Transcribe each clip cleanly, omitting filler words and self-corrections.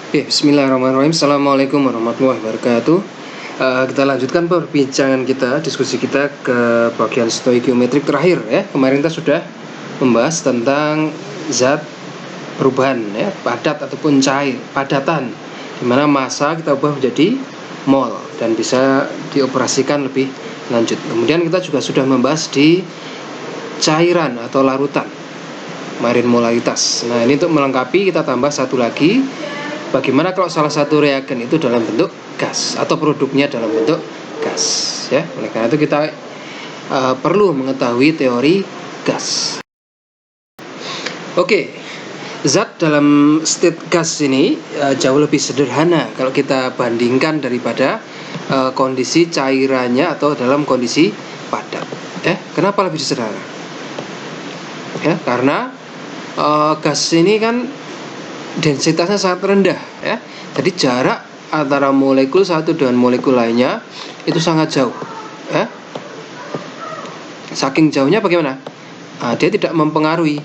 Oke, bismillahirrahmanirrahim. Assalamualaikum warahmatullahi wabarakatuh. Kita lanjutkan perbincangan kita, diskusi kita ke bagian stoikiometrik terakhir ya. Kemarin kita sudah membahas tentang zat perubahan ya, padat ataupun cair, padatan, di mana massa kita ubah menjadi mol dan bisa dioperasikan lebih lanjut. Kemudian kita juga sudah membahas di cairan atau larutan, kemarin molaritas. Nah, ini untuk melengkapi kita tambah satu lagi. Bagaimana kalau salah satu reagen itu dalam bentuk gas atau produknya dalam bentuk gas ya. Oleh karena itu kita perlu mengetahui teori gas. Oke, zat dalam state gas ini jauh lebih sederhana kalau kita bandingkan daripada kondisi cairannya atau dalam kondisi padat. Kenapa lebih sederhana? Ya, karena gas ini kan densitasnya sangat rendah ya. Jadi jarak antara molekul satu dengan molekul lainnya itu sangat jauh ya. Saking jauhnya bagaimana? Dia tidak mempengaruhi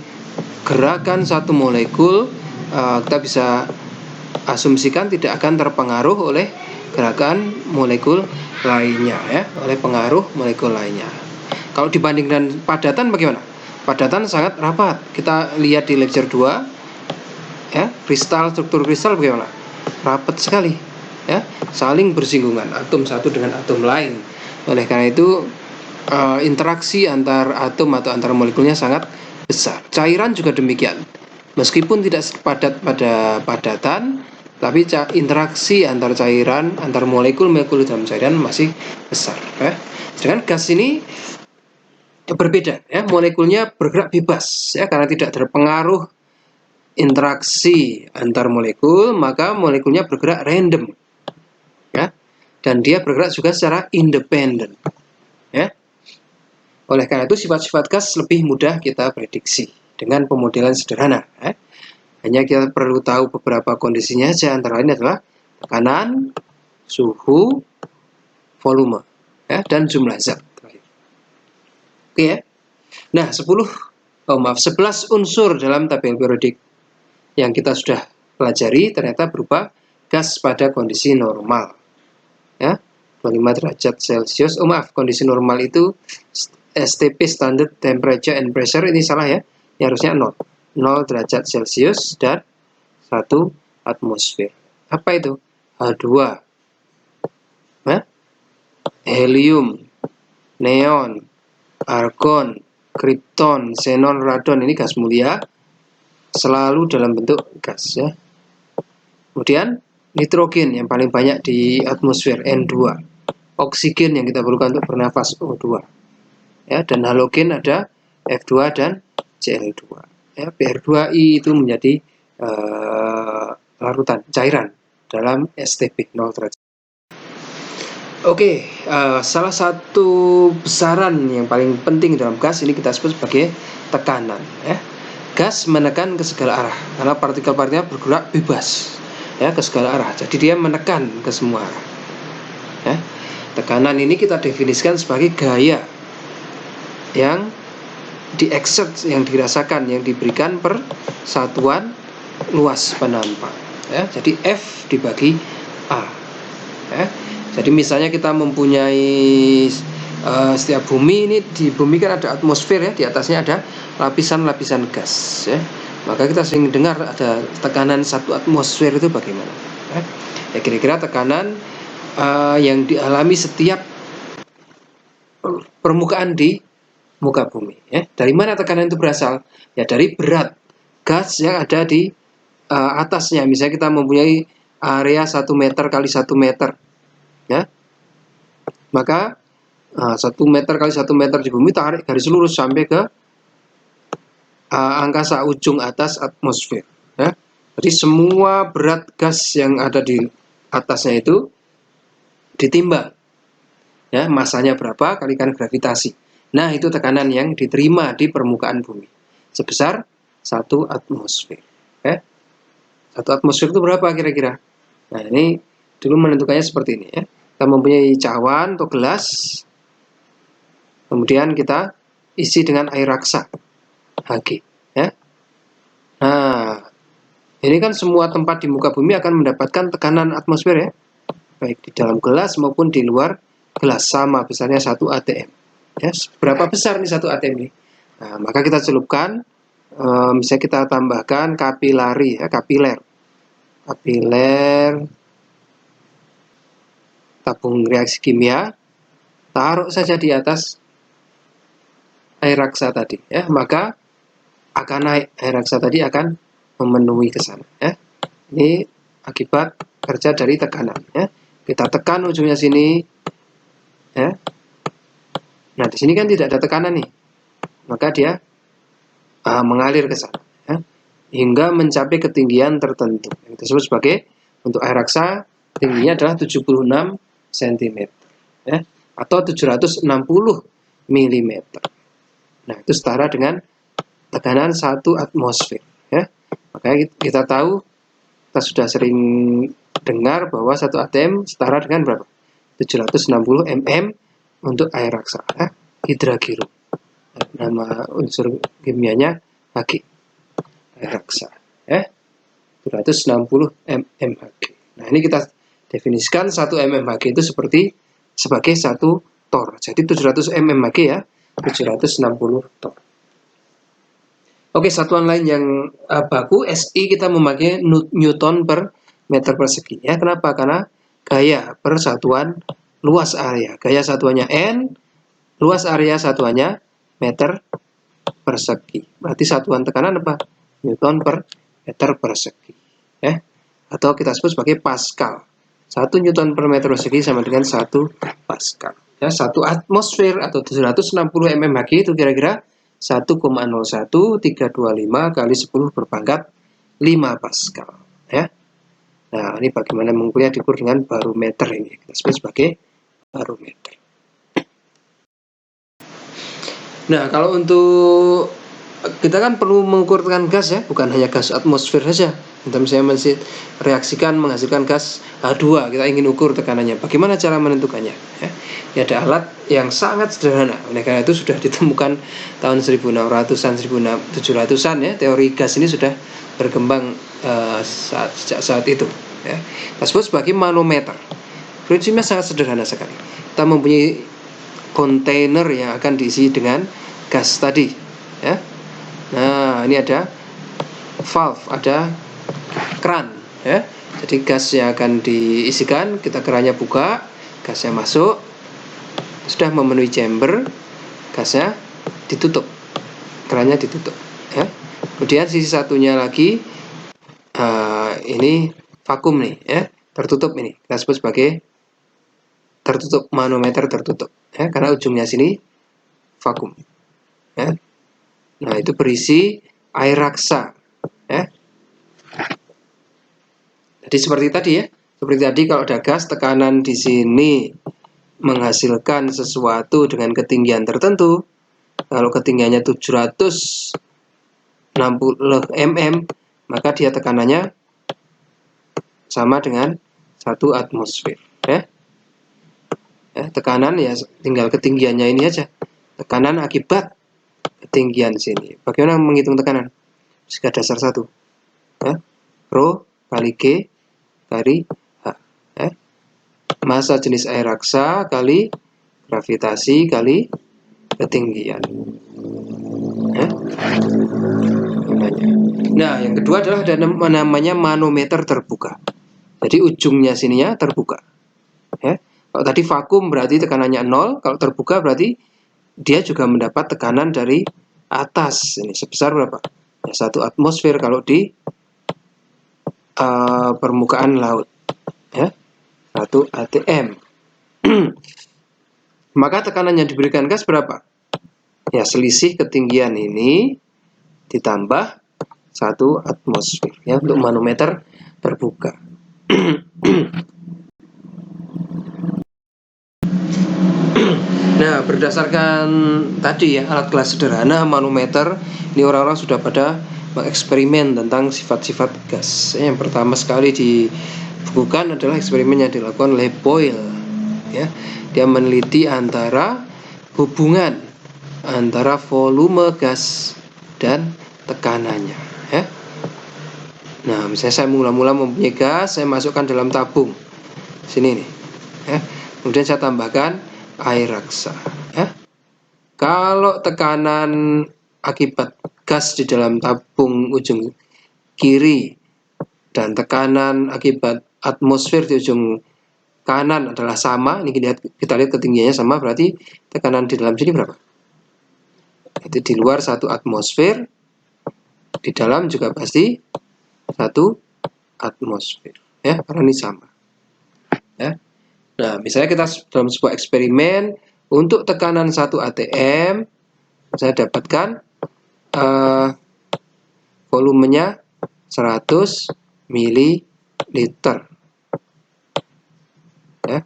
gerakan satu molekul. Kita bisa asumsikan tidak akan terpengaruh oleh gerakan molekul lainnya ya, oleh pengaruh molekul lainnya. Kalau dibandingkan padatan bagaimana? Padatan sangat rapat. Kita lihat di lecture 2 ya, struktur kristal bagaimana? Rapat sekali ya, saling bersinggungan atom satu dengan atom lain. Oleh karena itu interaksi antar atom atau antar molekulnya sangat besar. Cairan juga demikian, meskipun tidak padat pada padatan, tapi interaksi antar cairan, antar molekul-molekul dalam cairan masih besar ya. Sedangkan gas ini berbeda ya, molekulnya bergerak bebas ya, karena tidak terpengaruh interaksi antar molekul, maka molekulnya bergerak random ya, dan dia bergerak juga secara independen ya. Oleh karena itu sifat-sifat gas lebih mudah kita prediksi dengan pemodelan sederhana ya. Hanya kita perlu tahu beberapa kondisinya saja, antara lain adalah tekanan, suhu, volume ya, dan jumlah zat. Oke ya. Nah, 11 unsur dalam tabel periodik yang kita sudah pelajari ternyata berupa gas pada kondisi normal ya, 25 derajat Celcius. Kondisi normal itu STP, standard temperature and pressure, ini salah ya, ini harusnya 0 derajat Celcius dan 1 atmosfer. Apa itu? H2 ya? Helium, neon, argon, krypton, xenon, radon, ini gas mulia, selalu dalam bentuk gas ya. Kemudian nitrogen yang paling banyak di atmosfer N2, oksigen yang kita perlukan untuk bernafas O2 ya, dan halogen ada F2 dan Cl2 ya. Br2i itu menjadi larutan cairan dalam STP 0 derajat. Oke, salah satu besaran yang paling penting dalam gas ini kita sebut sebagai tekanan ya. Gas menekan ke segala arah karena partikel-partikelnya bergerak bebas ya, ke segala arah. Jadi dia menekan ke semua arah ya. Tekanan ini kita definisikan sebagai gaya yang diexert, yang dirasakan, yang diberikan per satuan luas penampak ya. Jadi F dibagi A ya. Jadi misalnya kita mempunyai setiap bumi ini, di bumi kan ada atmosfer ya, di atasnya ada lapisan-lapisan gas ya. Maka kita sering dengar ada tekanan 1 atmosfer itu bagaimana ya, kira-kira tekanan yang dialami setiap permukaan di muka bumi ya. Dari mana tekanan itu berasal? Ya dari berat gas yang ada di atasnya. Misalnya kita mempunyai area 1 meter kali 1 meter ya, maka 1 meter kali 1 meter di bumi tarik garis lurus sampai ke angkasa ujung atas atmosfer ya. Jadi semua berat gas yang ada di atasnya itu ditimbang ya, masanya berapa kalikan gravitasi. Nah, itu tekanan yang diterima di permukaan bumi sebesar 1 atmosfer ya. 1 atmosfer itu berapa kira-kira? Nah, ini dulu menentukannya seperti ini ya. Kita mempunyai cawan atau gelas, kemudian kita isi dengan air raksa Hg ya. Nah, Ini kan semua tempat di muka bumi akan mendapatkan tekanan atmosfer ya, baik di dalam gelas maupun di luar gelas, sama besarnya 1 atm. Ya, berapa besar nih 1 atm ini? Nah, maka kita celupkan, misalnya kita tambahkan kapilari ya, kapiler tabung reaksi kimia, taruh saja di atas air raksa tadi ya, maka akan naik, air raksa tadi akan memenuhi ke sana ya. Ini akibat kerja dari tekanan ya. Kita tekan ujungnya sini ya. Nah, di sini kan tidak ada tekanan nih, maka dia mengalir ke sana ya, hingga mencapai ketinggian tertentu yang disebut sebagai, untuk air raksa tingginya adalah 76 cm ya, atau 760 mm. Nah, itu setara dengan tekanan 1 atmosfer ya. Makanya kita tahu, kita sudah sering dengar bahwa 1 atm setara dengan berapa? 760 mm untuk air raksa ya, hidragirum. Nama unsur kimianya Hg, air raksa ya, 760 mmHg. Nah, ini kita definisikan 1 mmHg itu sebagai 1 torr. Jadi 700 mmHg ya, 760 torr. Oke, satuan lain yang baku, SI kita memakai Newton per meter persegi ya. Kenapa? Karena gaya per satuan luas area. Gaya satuannya N, luas area satuannya meter persegi. Berarti satuan tekanan apa? Newton per meter persegi ya. Atau kita sebut sebagai Pascal. 1 Newton per meter persegi sama dengan 1 Pascal ya. 1 atmosfer atau 760 mmHg itu kira-kira 1,01325 kali 10 berpangkat 5 Pascal ya. Nah, ini bagaimana mengukurnya, diukur dengan barometer, ini kita sebut sebagai barometer. Nah, kalau untuk kita kan perlu mengukur tekanan gas ya, bukan hanya gas atmosfer saja. Kita misalnya reaksikan menghasilkan gas H2, kita ingin ukur tekanannya. Bagaimana cara menentukannya? Ya, ini ada alat yang sangat sederhana. Oleh karena itu sudah ditemukan tahun 1600-an, 1700-an ya. Teori gas ini sudah berkembang sejak saat itu. Ya. Kita sebut sebagai manometer. Prinsipnya sangat sederhana sekali. Kita mempunyai kontainer yang akan diisi dengan gas tadi. Ya. Nah, ini ada valve, ada keran ya. Jadi gas yang akan diisikan, kita kerannya buka, gasnya masuk, sudah memenuhi chamber, gasnya ditutup, kerannya ditutup ya. Kemudian sisi satunya lagi ini vakum nih ya, tertutup, ini kita sebut sebagai tertutup, manometer tertutup ya, karena ujungnya sini vakum ya. Nah, itu berisi air raksa ya. Jadi seperti tadi ya, seperti tadi kalau ada gas, tekanan di sini menghasilkan sesuatu dengan ketinggian tertentu. Kalau ketinggiannya 760 mm, maka dia tekanannya sama dengan 1 atmosfer ya. Ya, tekanan ya tinggal ketinggiannya ini aja, tekanan akibat ketinggian sini. Bagaimana menghitung tekanan? Fisika dasar 1 ya, Rho kali G kali H ya. Massa jenis air raksa kali gravitasi kali ketinggian ya. Nah, yang kedua adalah ada namanya manometer terbuka. Jadi ujungnya sininya terbuka ya. Kalau tadi vakum berarti tekanannya 0, kalau terbuka berarti dia juga mendapat tekanan dari atas. Ini sebesar berapa? Ya, 1 atmosfer kalau di permukaan laut ya, 1 atm. Maka tekanan yang diberikan gas berapa? Ya, selisih ketinggian ini ditambah 1 atmosfer ya, untuk manometer terbuka. Nah, berdasarkan tadi ya, alat kelas sederhana manometer, ini orang-orang sudah pada mengeksperimen tentang sifat-sifat gas. Yang pertama sekali dibukukan adalah eksperimen yang dilakukan oleh Boyle ya. Dia meneliti antara hubungan antara volume gas dan tekanannya ya. Nah, misalnya saya mula-mula mempunyai gas, saya masukkan dalam tabung sini nih, ya. Kemudian saya tambahkan air raksa, ya. Kalau tekanan akibat gas di dalam tabung ujung kiri dan tekanan akibat atmosfer di ujung kanan adalah sama, ini kita lihat ketinggiannya sama, berarti tekanan di dalam sini berapa? Itu di luar 1 atmosfer, di dalam juga pasti 1 atmosfer, ya, karena ini sama, ya. Nah, misalnya kita dalam sebuah eksperimen untuk tekanan 1 atm, saya dapatkan volumenya 100 ml, ya.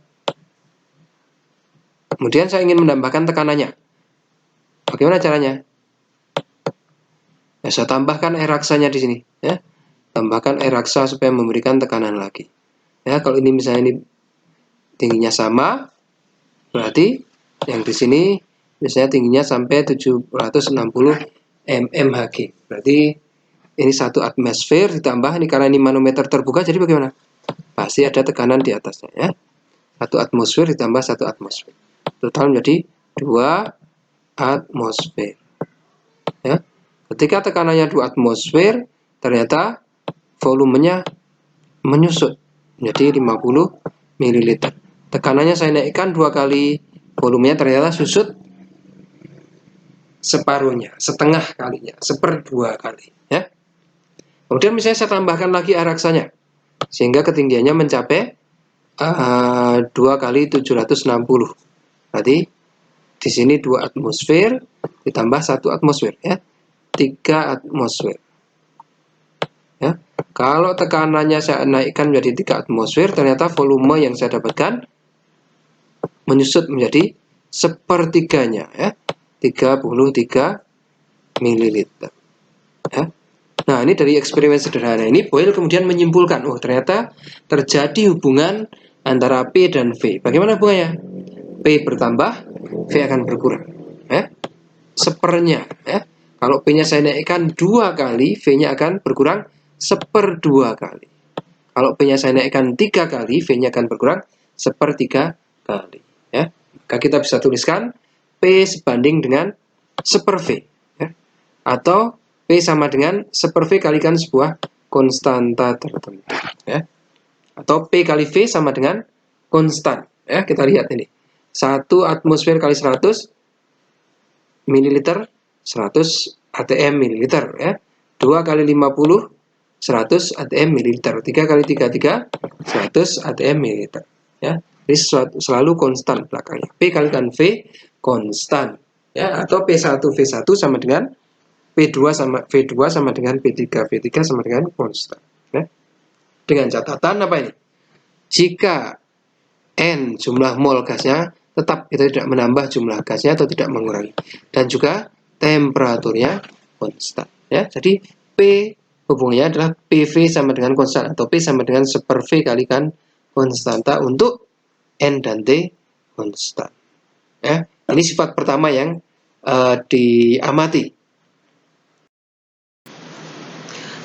Kemudian saya ingin menambahkan tekanannya. Bagaimana caranya? Ya, saya tambahkan air raksanya di sini, ya. Tambahkan air raksa supaya memberikan tekanan lagi. Ya, kalau ini misalnya ini tingginya sama, berarti yang di sini misalnya tingginya sampai 760 mmHg. Berarti ini 1 atmosfer ditambah ini, karena ini manometer terbuka, jadi bagaimana? Pasti ada tekanan di atasnya, ya. 1 atmosfer ditambah 1 atmosfer. Total menjadi 2 atmosfer. Ya. Ketika tekanannya 2 atmosfer, ternyata volumenya menyusut menjadi 50 ml. Tekanannya saya naikkan 2 kali, volumenya ternyata susut separuhnya, setengah kalinya, 1/2 kali, ya. Kemudian misalnya saya tambahkan lagi air raksanya, sehingga ketinggiannya mencapai 2 kali 760. Berarti di sini 2 atmosfer ditambah 1 atmosfer, ya, 3 atmosfer. Ya. Kalau tekanannya saya naikkan menjadi 3 atmosfer, ternyata volume yang saya dapatkan menyusut menjadi sepertiganya, ya, 33 ml. Ya. Nah, ini dari eksperimen sederhana ini, Boyle kemudian menyimpulkan, oh ternyata terjadi hubungan antara P dan V. Bagaimana hubungannya? P bertambah, V akan berkurang, ya. Sepernya, ya. Kalau P-nya saya naikkan 2 kali, V-nya akan berkurang 1/2 kali. Kalau P-nya saya naikkan 3 kali, V-nya akan berkurang 1/3 kali, ya. Maka kita bisa tuliskan P sebanding dengan 1/V, ya. Atau P sama dengan 1/V kalikan sebuah konstanta tertentu, ya. Atau P kali V sama dengan konstan, ya. Kita lihat ini, 1 atmosfer kali 100 ml, 100 atm mililiter, ya. 2 kali 50, 100 atm mililiter. 3 kali 33, 100 atm mililiter, ya. Ini selalu konstan belakangnya. P kalikan V konstan, ya. Atau P1 V1 sama dengan V2 sama dengan V3 sama dengan konstan, ya. Dengan catatan apa ini? Jika N jumlah mol gasnya, tetap kita tidak menambah jumlah gasnya atau tidak mengurangi, dan juga temperaturnya konstan, ya. Jadi P hubungannya adalah PV sama dengan konstan, atau P sama dengan 1/V kalikan konstanta untuk N dan T konstan, ya. Ini sifat pertama yang diamati.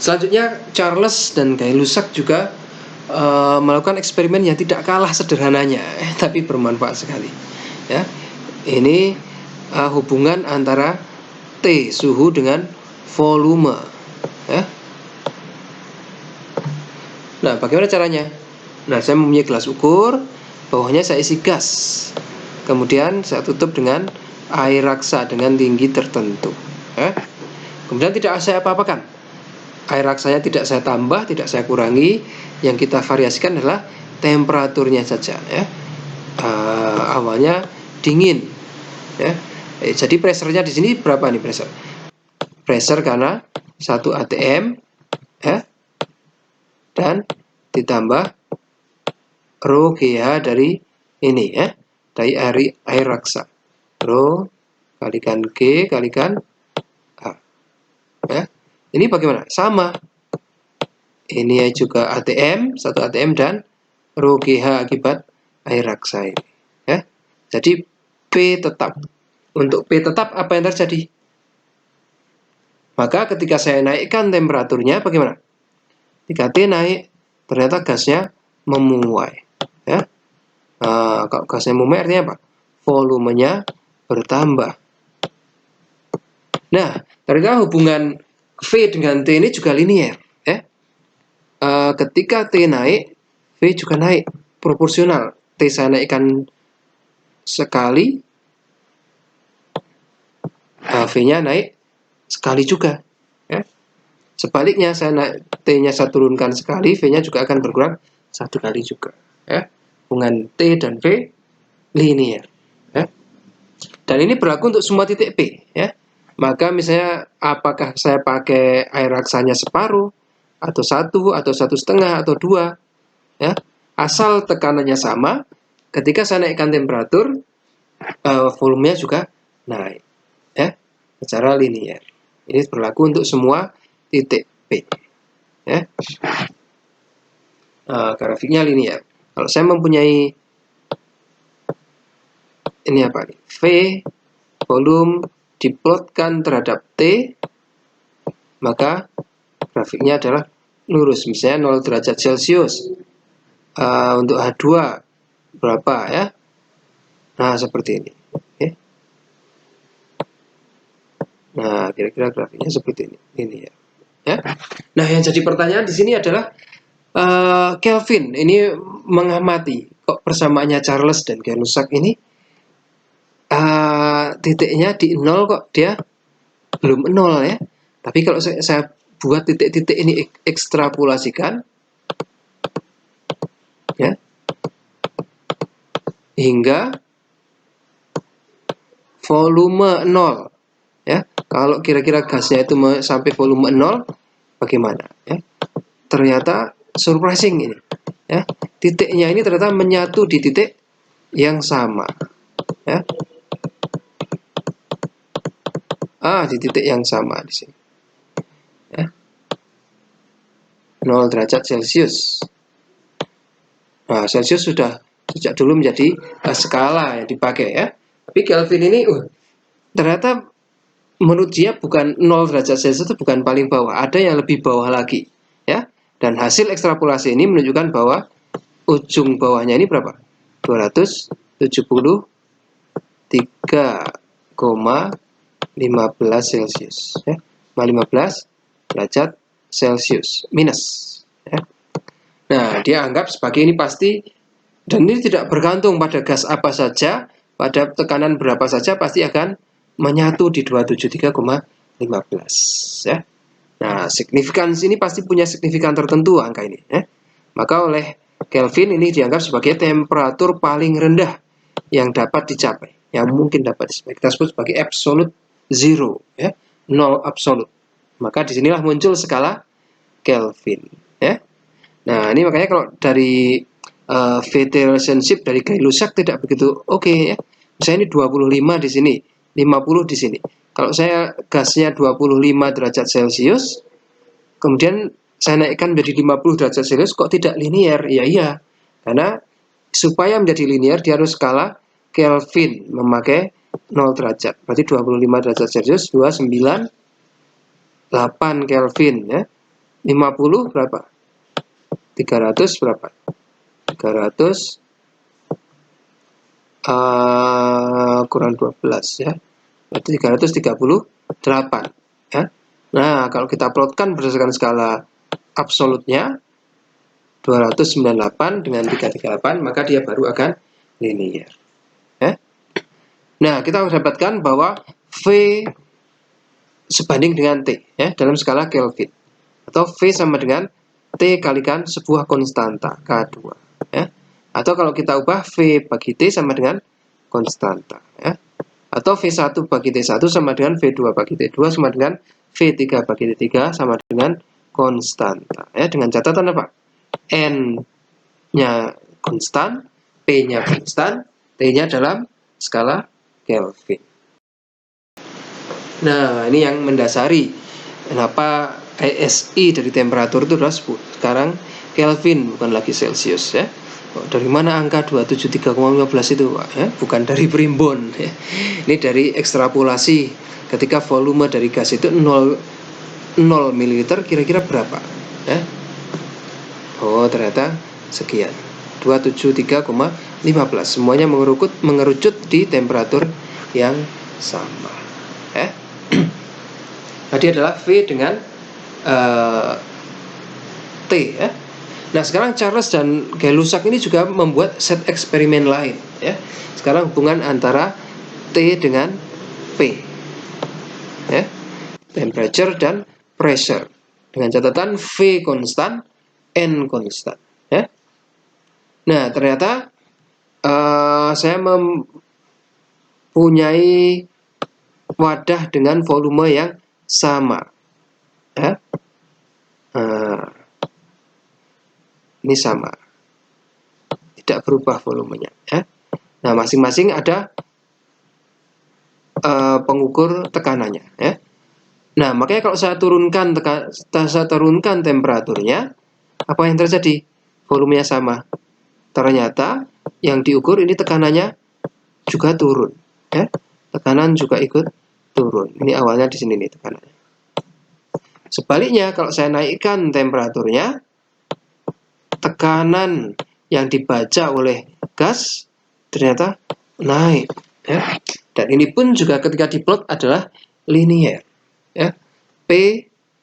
Selanjutnya Charles dan Gay-Lussac juga melakukan eksperimen yang tidak kalah sederhananya, tapi bermanfaat sekali, ya. Ini hubungan antara T suhu dengan volume, ya. Nah, bagaimana caranya? Nah, saya mempunyai gelas ukur, bawahnya saya isi gas, kemudian saya tutup dengan air raksa dengan tinggi tertentu, ya. Kemudian tidak saya apa-apakan, air raksanya tidak saya tambah, tidak saya kurangi. Yang kita variasikan adalah temperaturnya saja, ya. Awalnya dingin, ya. Jadi pressure-nya di sini berapa nih pressure? Pressure karena 1 atm, ya, dan ditambah rho GH dari ini, ya, dari air raksa. Rho kalikan G kalikan H, ya. Ini bagaimana? Sama. Ini juga ATM, 1 ATM dan rho GH akibat air raksa ini, ya. Jadi P tetap. Untuk P tetap apa yang terjadi? Maka ketika saya naikkan temperaturnya bagaimana? Ketika T naik, ternyata gasnya memuai. Ya. Kalau gasnya memuai artinya apa? Volumenya bertambah. Nah, ternyata hubungan V dengan T ini juga linier. Ya. Ketika T naik, V juga naik proporsional. T saya naikkan sekali, V-nya naik sekali juga. Ya. Sebaliknya, T-nya saya turunkan sekali, V-nya juga akan berkurang satu kali juga. Ya. Hubungan T dan V linier. Ya. Dan ini berlaku untuk semua titik P. Ya. Maka misalnya apakah saya pakai air raksanya separuh, atau 1, atau 1,5, atau 2, ya, asal tekanannya sama, ketika saya naikkan temperatur, volumenya juga naik, ya, secara linier. Ini berlaku untuk semua titik P. Ya. Grafiknya linier. Kalau saya mempunyai ini apa nih? V volume diplotkan terhadap T, maka grafiknya adalah lurus. Misalnya 0 derajat Celcius. Untuk H2 berapa ya? Nah, seperti ini. Oke. Nah, kira-kira grafiknya seperti ini ya. Ya. Nah, yang jadi pertanyaan di sini adalah Kelvin ini mengamati kok persamaannya Charles dan Gay-Lussac ini titiknya di 0 kok dia belum 0 ya. Tapi kalau saya buat titik-titik ini ekstrapolasikan ya hingga volume 0 ya. Kalau kira-kira gasnya itu sampai volume 0 bagaimana ya? Ternyata surprising ini ya. Titiknya ini ternyata menyatu di titik yang sama ya. Di titik yang sama di sini. Ya. 0 derajat Celcius. Nah, Celcius sudah sejak dulu menjadi skala yang dipakai ya. Tapi Kelvin ini ternyata menurut dia bukan 0 derajat Celcius itu bukan paling bawah, ada yang lebih bawah lagi ya. Dan hasil ekstrapolasi ini menunjukkan bahwa ujung bawahnya ini berapa? 273,15 Celcius ya. 15 derajat Celcius minus ya. Nah, dia anggap sebagai ini pasti, dan ini tidak bergantung pada gas apa saja, pada tekanan berapa saja pasti akan menyatu di 273,15 ya. Nah, signifikans ini pasti punya signifikan tertentu angka ini ya. Maka oleh Kelvin ini dianggap sebagai temperatur paling rendah yang dapat dicapai, yang mungkin dapat dicapai. Kita sebut sebagai absolute zero ya, 0 absolut. Maka disinilah muncul skala Kelvin ya. Nah, ini makanya kalau dari VT relationship dari Gay-Lussac tidak begitu oke ya. Misalnya ini 25 di sini, 50 di sini. Kalau saya gasnya 25 derajat Celcius, kemudian saya naikkan menjadi 50 derajat Celcius, kok tidak linier? Iya. Karena supaya menjadi linier dia harus skala Kelvin memakai 0 derajat. Berarti 25 derajat Celcius 298 Kelvin ya. 50 berapa? 300 berapa? 300 kurang 12 ya. Berarti 338 ya. Nah, kalau kita plotkan berdasarkan skala absolutnya 298 dengan 338, maka dia baru akan linier ya. Nah, kita dapatkan bahwa V sebanding dengan T ya dalam skala Kelvin, atau V sama dengan T kalikan sebuah konstanta K2 ya. Atau kalau kita ubah V bagi T sama dengan konstanta ya. Atau V1 bagi T1 sama dengan V2 bagi T2 sama dengan V3 bagi T3 sama dengan konstanta ya, dengan catatan apa? N-nya konstan, P-nya konstan, T-nya dalam skala Kelvin. Nah, ini yang mendasari kenapa ASI dari temperatur itu adalah sekarang Kelvin, bukan lagi Celcius ya. Dari mana angka 273,15 itu Pak ya? Bukan dari primbon ya. Ini dari ekstrapolasi ketika volume dari gas itu 0 ml kira-kira berapa ya. Oh, ternyata sekian. 273,15. Semuanya mengerucut di temperatur yang sama. Tadi adalah V dengan T ya. Nah, sekarang Charles dan Gay-Lussac ini juga membuat set eksperimen lain ya. Sekarang hubungan antara T dengan P ya. Temperature dan pressure. Dengan catatan V konstan, N konstan ya. Nah, ternyata saya mempunyai wadah dengan volume yang sama ya. Ini sama, tidak berubah volumenya ya. Nah, masing-masing ada pengukur tekanannya ya. Nah, makanya kalau saya turunkan temperaturnya, apa yang terjadi? Volumenya sama. Ternyata yang diukur ini tekanannya juga turun ya. Tekanan juga ikut turun. Ini awalnya di sini nih tekanannya. Sebaliknya kalau saya naikkan temperaturnya, tekanan yang dibaca oleh gas ternyata naik ya. Dan ini pun juga ketika diplot adalah linear ya. P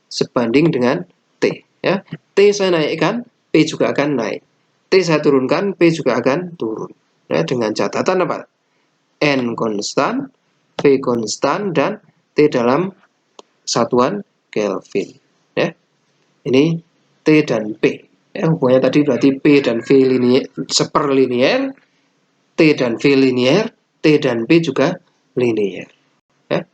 sebanding dengan T ya. T saya naikkan, P juga akan naik. T saya turunkan, P juga akan turun ya, dengan catatan apa? N konstan, P konstan, dan T dalam satuan Kelvin ya. Ini T dan P ya, hubungannya tadi berarti P dan V linear, seperlinear, T dan V linear, T dan P juga linear ya.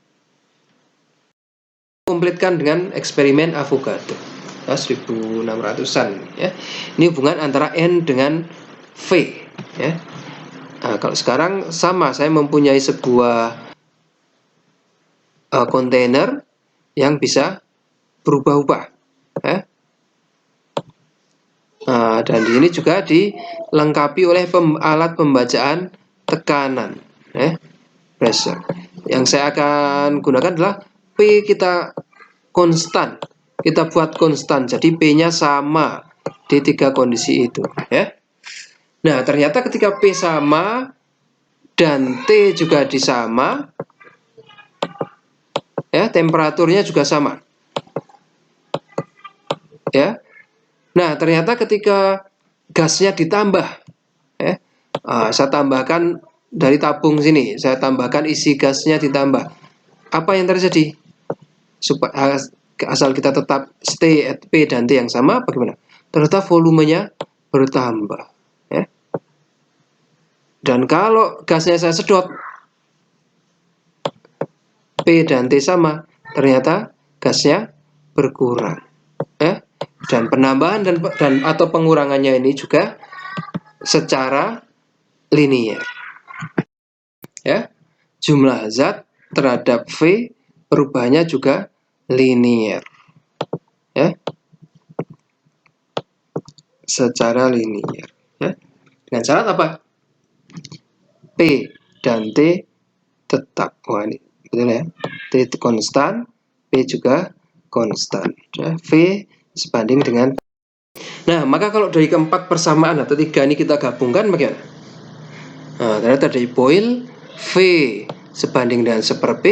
Komplitkan dengan eksperimen Avogadro 1600-an ya. Ini hubungan antara N dengan V ya. Nah, kalau sekarang sama, saya mempunyai sebuah kontainer yang bisa berubah-ubah ya. Dan ini juga dilengkapi oleh alat pembacaan tekanan ya, pressure. Yang saya akan gunakan adalah P kita konstan, kita buat konstan, jadi P-nya sama di tiga kondisi itu ya. Nah, ternyata ketika P sama dan T juga disama ya, temperaturnya juga sama ya. Nah, ternyata ketika gasnya ditambah ya, saya tambahkan dari tabung sini, saya tambahkan isi gasnya ditambah, apa yang terjadi? Supaya asal kita tetap stay at P dan T yang sama, bagaimana? Ternyata volumenya bertambah ya. Dan kalau gasnya saya sedot, P dan T sama, ternyata gasnya berkurang ya. Dan penambahan dan atau pengurangannya ini juga secara linear ya. Jumlah zat terhadap V perubahannya juga linear ya, secara linear ya. Dengan syarat apa? P dan T tetap. Wah, ini betul ya. T itu konstan, P juga konstan ya. V sebanding dengan. Nah, maka kalau dari keempat persamaan atau tiga ini kita gabungkan bagaimana? Nah, ternyata dari Boyle, V sebanding dengan 1/P,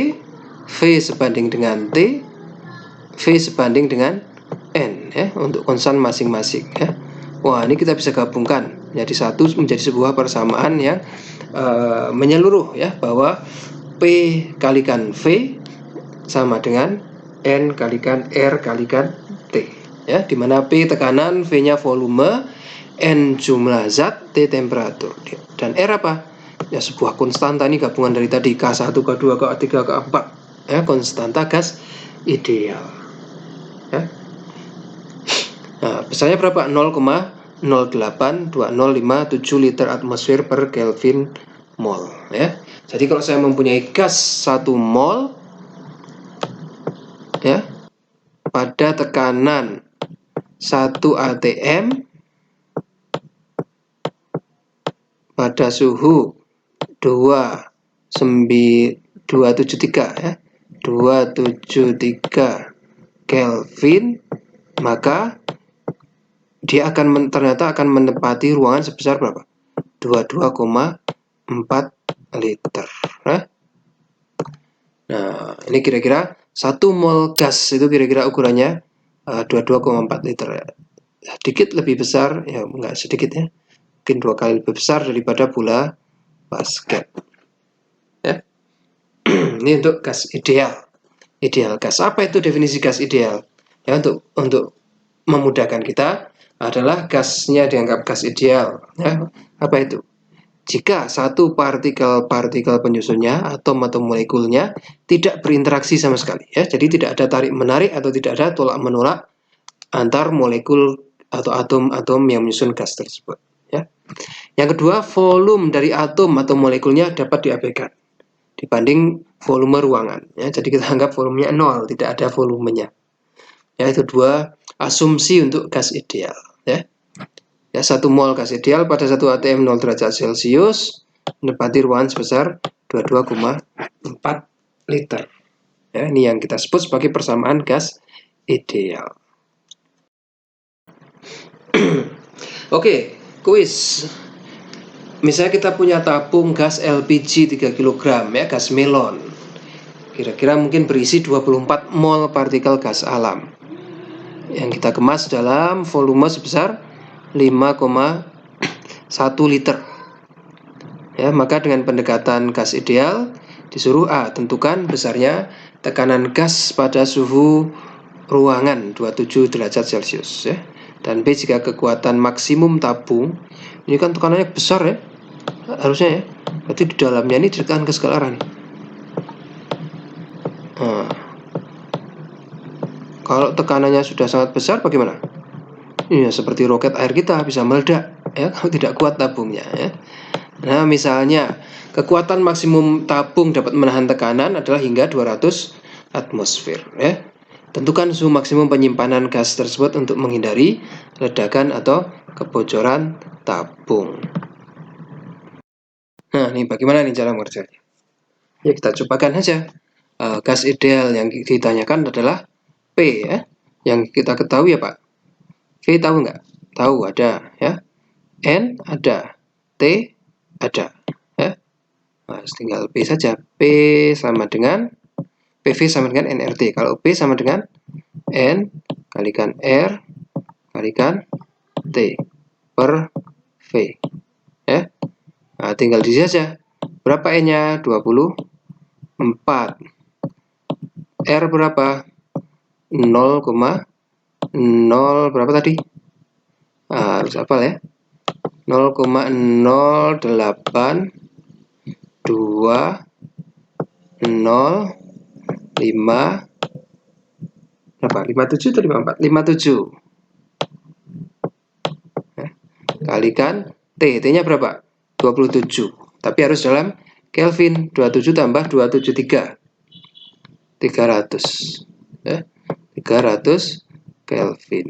V sebanding dengan T, V sebanding dengan N ya, untuk konstan masing-masing ya. Wah, ini kita bisa gabungkan menjadi sebuah persamaan yang menyeluruh ya, bahwa P kalikan V sama dengan N kalikan R kalikan T ya, dimana P tekanan, V-nya volume, N jumlah zat, T temperatur, dan R apa? Ya, sebuah konstanta, ini gabungan dari tadi K1, K2, K3, K4 ya, konstanta gas ideal ya. Nah, besarnya berapa? 0,08205,7 liter atmosfer per Kelvin mol ya. Jadi kalau saya mempunyai gas 1 mol ya, pada tekanan 1 atm pada suhu 273 ya, 273 Kelvin, maka dia ternyata akan menempati ruangan sebesar berapa? 22,4 liter. Nah, ini kira-kira 1 mol gas itu kira-kira ukurannya 22,4 liter ya. Sedikit lebih besar, ya enggak sedikit ya, mungkin 2 kali lebih besar daripada bola basket ya. Ini untuk gas ideal. Ideal gas, apa itu definisi gas ideal? Ya, untuk memudahkan kita adalah gasnya dianggap gas ideal ya. Apa itu? Jika satu partikel penyusunnya, atom atau molekulnya tidak berinteraksi sama sekali ya. Jadi tidak ada tarik menarik atau tidak ada tolak menolak antar molekul atau atom-atom yang menyusun gas tersebut ya. Yang kedua, volume dari atom atau molekulnya dapat diabaikan dibanding volume ruangan ya. Jadi kita anggap volumenya 0, tidak ada volumenya ya. Itu dua asumsi untuk gas ideal ya. Ya, 1 mol gas ideal pada 1 atm 0 derajat Celcius menempati ruangan sebesar 22,4 liter ya. Ini yang kita sebut sebagai persamaan gas ideal. Oke, kuis. Misalnya kita punya tabung gas LPG 3 kg ya, gas melon. Kira-kira mungkin berisi 24 mol partikel gas alam yang kita kemas dalam volume sebesar 5,1 liter. Ya, maka dengan pendekatan gas ideal disuruh A, tentukan besarnya tekanan gas pada suhu ruangan 27 derajat Celcius ya. Dan B, jika kekuatan maksimum tabung, ini kan tekanannya besar ya, harusnya ya, berarti di dalamnya ini ditekan ke segala arah nih. Nah, kalau tekanannya sudah sangat besar bagaimana? Ya, seperti roket air kita bisa meledak ya kalau tidak kuat tabungnya ya. Nah, misalnya kekuatan maksimum tabung dapat menahan tekanan adalah hingga 200 atmosfer ya. Tentukan suhu maksimum penyimpanan gas tersebut untuk menghindari ledakan atau kebocoran tabung. Nah, ini bagaimana nih cara mengerjakannya? Ya, kita cobakan saja. Gas ideal yang ditanyakan adalah P ya. Yang kita ketahui ya Pak. V tahu nggak? Tahu, ada ya. N ada, T ada ya. Nah, tinggal P saja. P sama dengan PV sama dengan nRT. Kalau P sama dengan N kalikan R kalikan T per V ya. Nah, tinggal diisi saja. Berapa N-nya? 24. R berapa? 0,0 berapa tadi? Harus hafal ya. 0,0820 berapa? 57 atau 54? 57 ya. Kalikan T, T-nya berapa? 27. Tapi harus dalam Kelvin. 27 tambah 273 300 ya. 300 Kelvin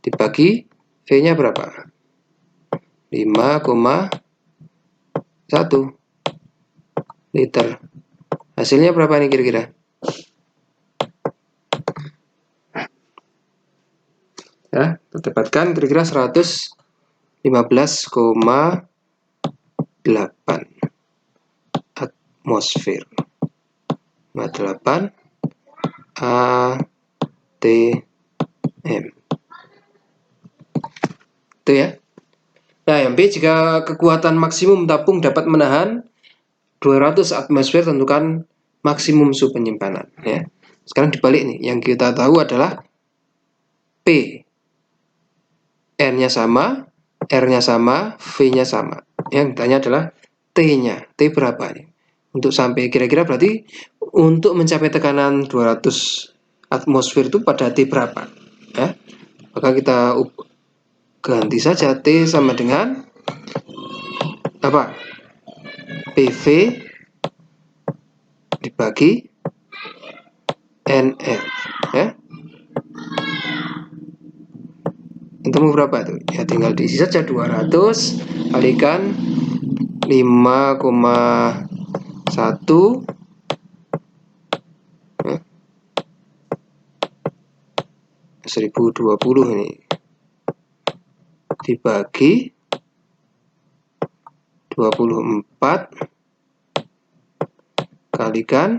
dibagi V-nya berapa? 5,1 liter. Hasilnya berapa nih kira-kira? Ya, dapatkan kira-kira 115,8 atmosfer. 8 ATM. Itu ya. Nah, yang B, jika kekuatan maksimum tabung dapat menahan 200 atmosfer, tentukan maksimum suhu penyimpanan ya. Sekarang dibalik nih, yang kita tahu adalah P, N-nya sama, R-nya sama, V-nya sama. Yang ditanya adalah T-nya. T berapa nih? Untuk sampai kira-kira berarti untuk mencapai tekanan 200 atmosfer itu pada T berapa? Ya. Maka kita ganti saja T sama dengan apa? PV dibagi NR ya. Ketemu berapa tuh? Ya tinggal diisi saja 200 kalikan 5,1 1 1020 ini dibagi 24 kalikan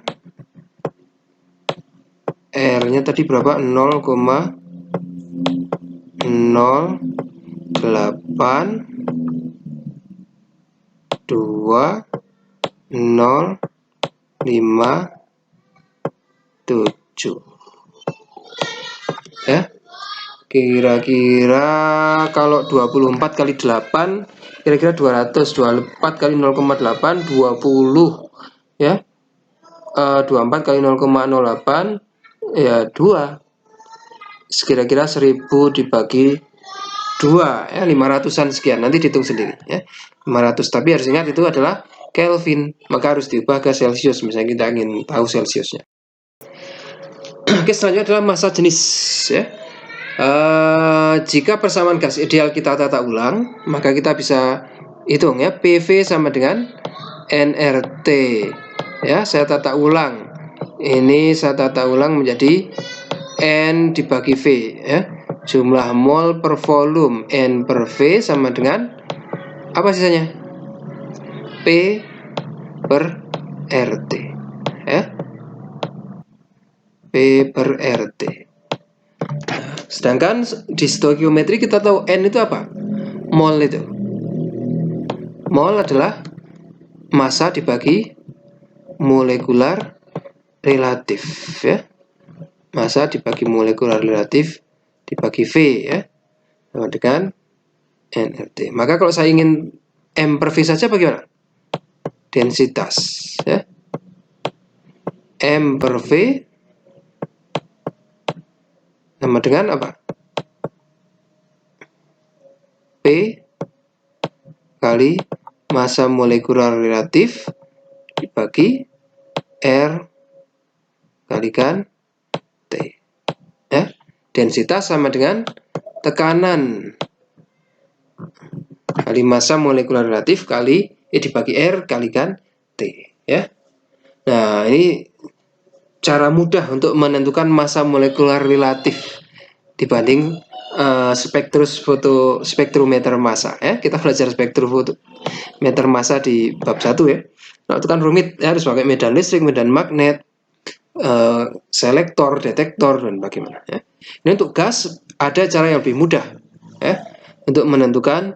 R-nya tadi berapa? 0,082057 ya. Kira-kira kalau 24 kali 8 kira-kira 200. 24 kali 0,8 20 ya. 24 kali 0,08 ya 2. Kira-kira 1000 dibagi 2 ya, 500-an sekian. Nanti dihitung sendiri ya. 500, tapi harus ingat itu adalah Kelvin, maka harus diubah ke Celsius misalnya kita ingin tahu Celsiusnya. Oke, selanjutnya adalah massa jenis ya. Jika persamaan gas ideal kita tata ulang, maka kita bisa hitung ya, PV sama dengan nRT ya. Saya tata ulang, ini saya tata ulang menjadi N dibagi V ya. Jumlah mol per volume N per V sama dengan apa sisanya? P per RT ya. P per RT. Sedangkan di stoikiometri kita tahu N itu apa? Mol itu. Mol adalah massa dibagi molekular relatif ya. Massa dibagi molekular relatif dibagi V ya. Sama dengan nRT. Maka kalau saya ingin M per V saja bagaimana? Densitas ya. M per V sama dengan apa? P kali massa molekular relatif dibagi R kalikan T ya. Densitas sama dengan tekanan kali massa molekular relatif kali dibagi R kalikan T ya. Nah, ini cara mudah untuk menentukan massa molekular relatif dibanding spektrometer massa ya. Kita belajar spektrometer massa di bab 1 ya. Nah, itu kan rumit ya, harus pakai medan listrik, medan magnet, selektor, detektor dan bagaimana ya. Ini untuk gas ada cara yang lebih mudah ya untuk menentukan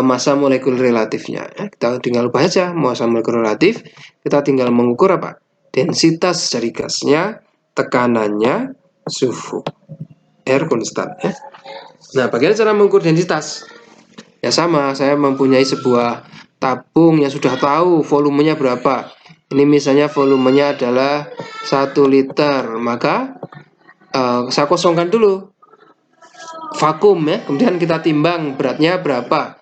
massa molekul relatifnya ya. Kita tinggal ubah aja massa molekul relatif, kita tinggal mengukur apa? Densitas dari gasnya, tekanannya, suhu, R konstan ya. Nah, bagaimana cara mengukur densitas? Ya sama, saya mempunyai sebuah tabung yang sudah tahu volumenya berapa. Ini misalnya volumenya adalah 1 liter, maka saya kosongkan dulu, vakum ya, kemudian kita timbang beratnya berapa.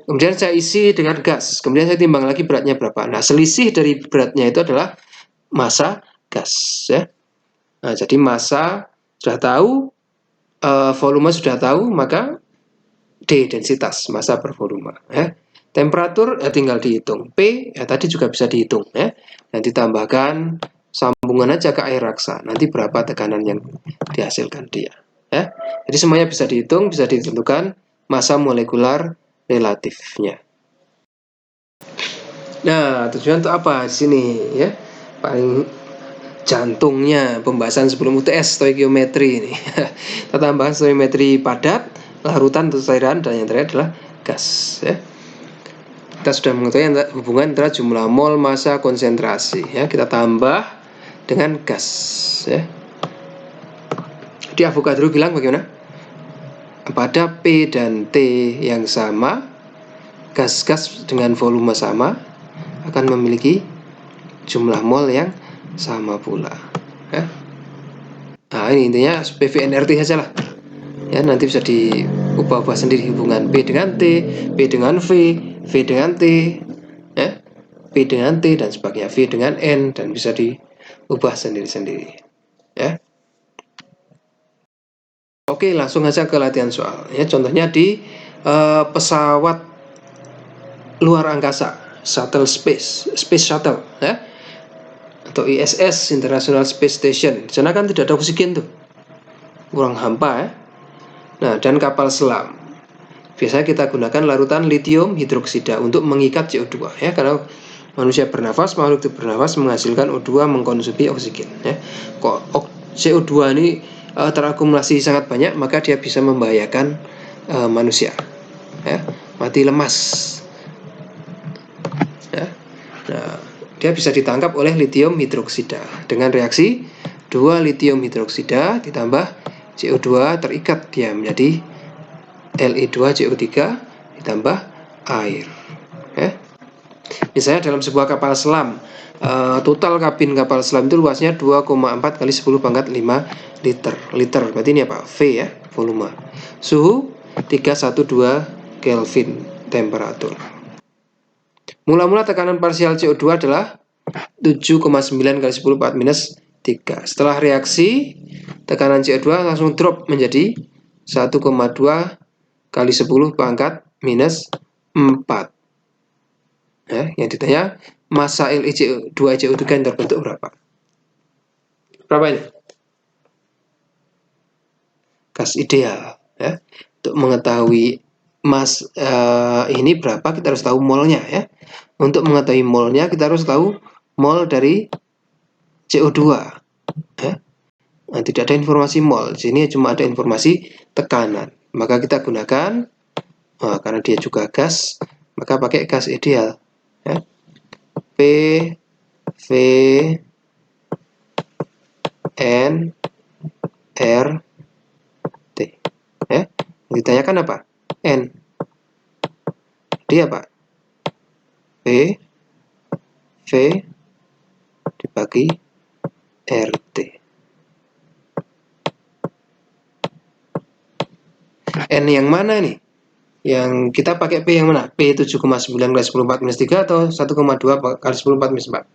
Kemudian saya isi dengan gas, kemudian saya timbang lagi beratnya berapa. Nah, selisih dari beratnya itu adalah massa gas ya. Nah, jadi massa sudah tahu, volume sudah tahu, maka D densitas massa per volume ya. Temperatur ya tinggal dihitung, P ya tadi juga bisa dihitung ya. Dan ditambahkan sambungan aja ke air raksa, nanti berapa tekanan yang dihasilkan dia ya. Jadi semuanya bisa dihitung, bisa ditentukan massa molekular relatifnya. Nah, tujuan untuk apa di sini ya? Paling jantungnya pembahasan sebelum UTS stoikiometri ini. Kita tambahkan stoikiometri padat, larutan atau cairan, dan yang terakhir adalah gas ya. Kita sudah mengetahui hubungan antara jumlah mol, massa, konsentrasi ya. Kita tambah dengan gas ya. Jadi Avogadro bilang bagaimana? Pada P dan T yang sama, gas-gas dengan volume sama akan memiliki jumlah mol yang sama pula ya. Nah, ini intinya PV nRT saja lah ya, nanti bisa diubah-ubah sendiri hubungan P dengan T, P dengan V, V dengan T ya, P dengan T dan sebagainya, V dengan N, dan bisa diubah sendiri-sendiri ya. Oke, langsung aja ke latihan soal ya. Contohnya di pesawat luar angkasa, shuttle space shuttle ya, atau ISS, International Space Station. Di sana kan tidak ada oksigen tuh kurang hampa ya. Nah, dan kapal selam. Biasanya kita gunakan larutan litium hidroksida untuk mengikat CO2 ya, karena manusia bernafas, makhluk hidup bernafas menghasilkan O2 mengkonsumsi oksigen ya. Kok CO2 ini terakumulasi sangat banyak, maka dia bisa membahayakan manusia ya, mati lemas ya. Nah, dia bisa ditangkap oleh litium hidroksida dengan reaksi 2 litium hidroksida ditambah CO2 terikat dia menjadi Li2CO3 ditambah air ya. Misalnya dalam sebuah kapal selam, total kabin kapal selam itu luasnya 2,4 kali 10 pangkat 5 liter. Berarti ini apa? V ya, volume. Suhu 312 Kelvin temperatur. Mula-mula tekanan parsial CO2 adalah 7,9 kali 10 4 minus 3. Setelah reaksi, tekanan CO2 langsung drop menjadi 1,2 kali 10 pangkat minus 4. Ya, yang ditanya massa Li2CO3 yang terbentuk berapa? Berapa ini? Gas ideal. Ya. Untuk mengetahui ini berapa, kita harus tahu molnya ya. Untuk mengetahui molnya, kita harus tahu mol dari CO2. Ya. Nah, tidak ada informasi mol. Di sini cuma ada informasi tekanan. Maka kita gunakan, karena dia juga gas, maka pakai gas ideal. Ya. P, V, N, R, T. Ya. Ditanyakan apa? N. Dia apa? P, V, dibagi RT. N yang mana nih? Yang kita pakai P yang mana? P 7,9 kali 10 4 minus 3 atau 1,2 kali 10 4 minus 4?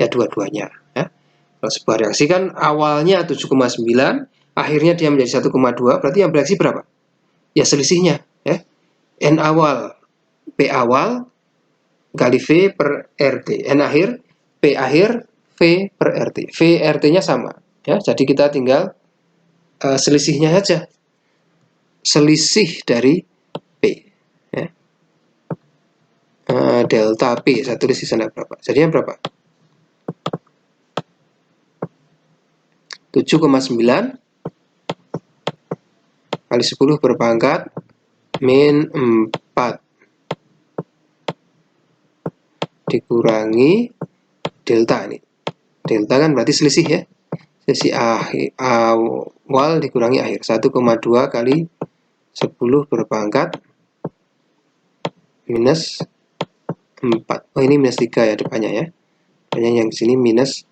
Ya, dua-duanya. Ya. Kalau sebuah reaksi kan awalnya 7,9, akhirnya dia menjadi 1,2, berarti yang bereaksi berapa? Ya, selisihnya. Ya. N awal, P awal, kali V per RT. N akhir, P akhir, V per RT. V RT-nya sama. Ya, jadi kita tinggal selisihnya saja. Selisih dari P. Ya. Delta P, saya tulis di sana berapa. Jadinya berapa? 7,9 kali 10 berpangkat min 4 dikurangi delta ini. Delta kan berarti selisih ya. Selisih awal dikurangi akhir. 1,2 kali 10 berpangkat minus 4. Oh, ini minus 3 ya depannya ya. Depannya yang di sini minus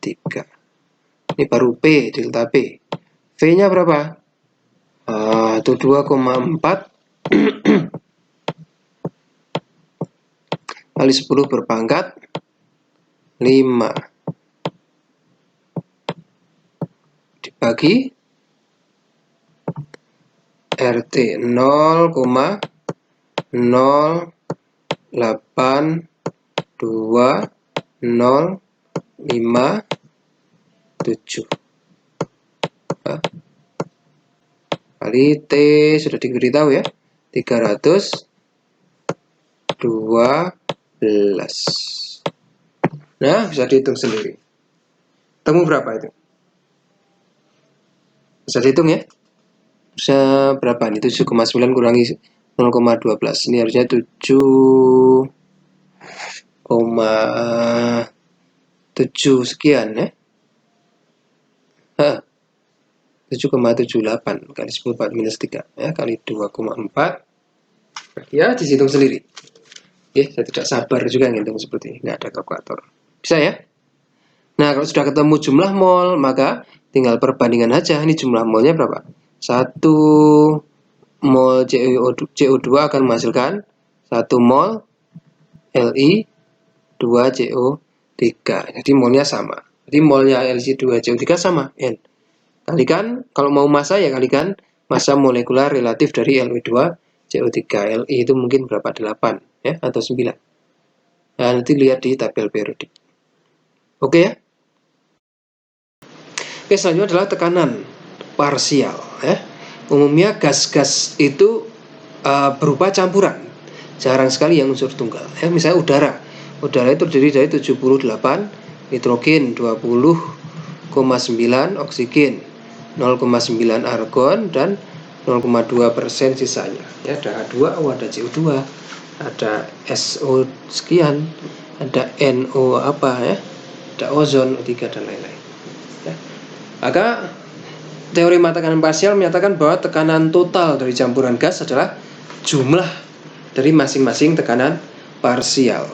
3. Ini baru P, delta P. V-nya berapa? Itu 2,4 kali 10 berpangkat 5 dibagi RT 0,0820057 kali T sudah diberitahu ya, 312. Nah, bisa dihitung sendiri. Temu berapa itu? Bisa dihitung ya? Bisa berapa nih? 7,9 kurangi 0,12. Ini harusnya 7,7 sekian ya. 7,78 kali 10 minus 3 ya, kali 2,4. Ya, dihitung sendiri. Oke, saya tidak sabar juga ngitung seperti ini. Nggak ada kalkulator. Bisa ya? Nah, kalau sudah ketemu jumlah mol, maka tinggal perbandingan aja. Ini jumlah molnya berapa? 1 mol CO2 akan menghasilkan 1 mol Li2CO3. Jadi molnya sama. Jadi molnya Li2CO3 sama, N. Kalikan, kalau mau massa ya kalikan massa molekular relatif dari Li2CO3. Li itu mungkin berapa? 8 ya, atau 9. Nah, nanti lihat di tabel periodik. Oke ya? Oke, selanjutnya adalah tekanan parsial. ya. Umumnya gas-gas itu berupa campuran, jarang sekali yang unsur tunggal ya. Misalnya udara itu terdiri dari 78 nitrogen, 20,9 oksigen, 0,9 argon, dan 0,2% sisanya ya. Ada H2O, ada CO2, ada SO sekian, ada NO apa ya, ada ozon, O3, dan lain-lain ya. Maka teori tekanan parsial menyatakan bahwa tekanan total dari campuran gas adalah jumlah dari masing-masing tekanan parsial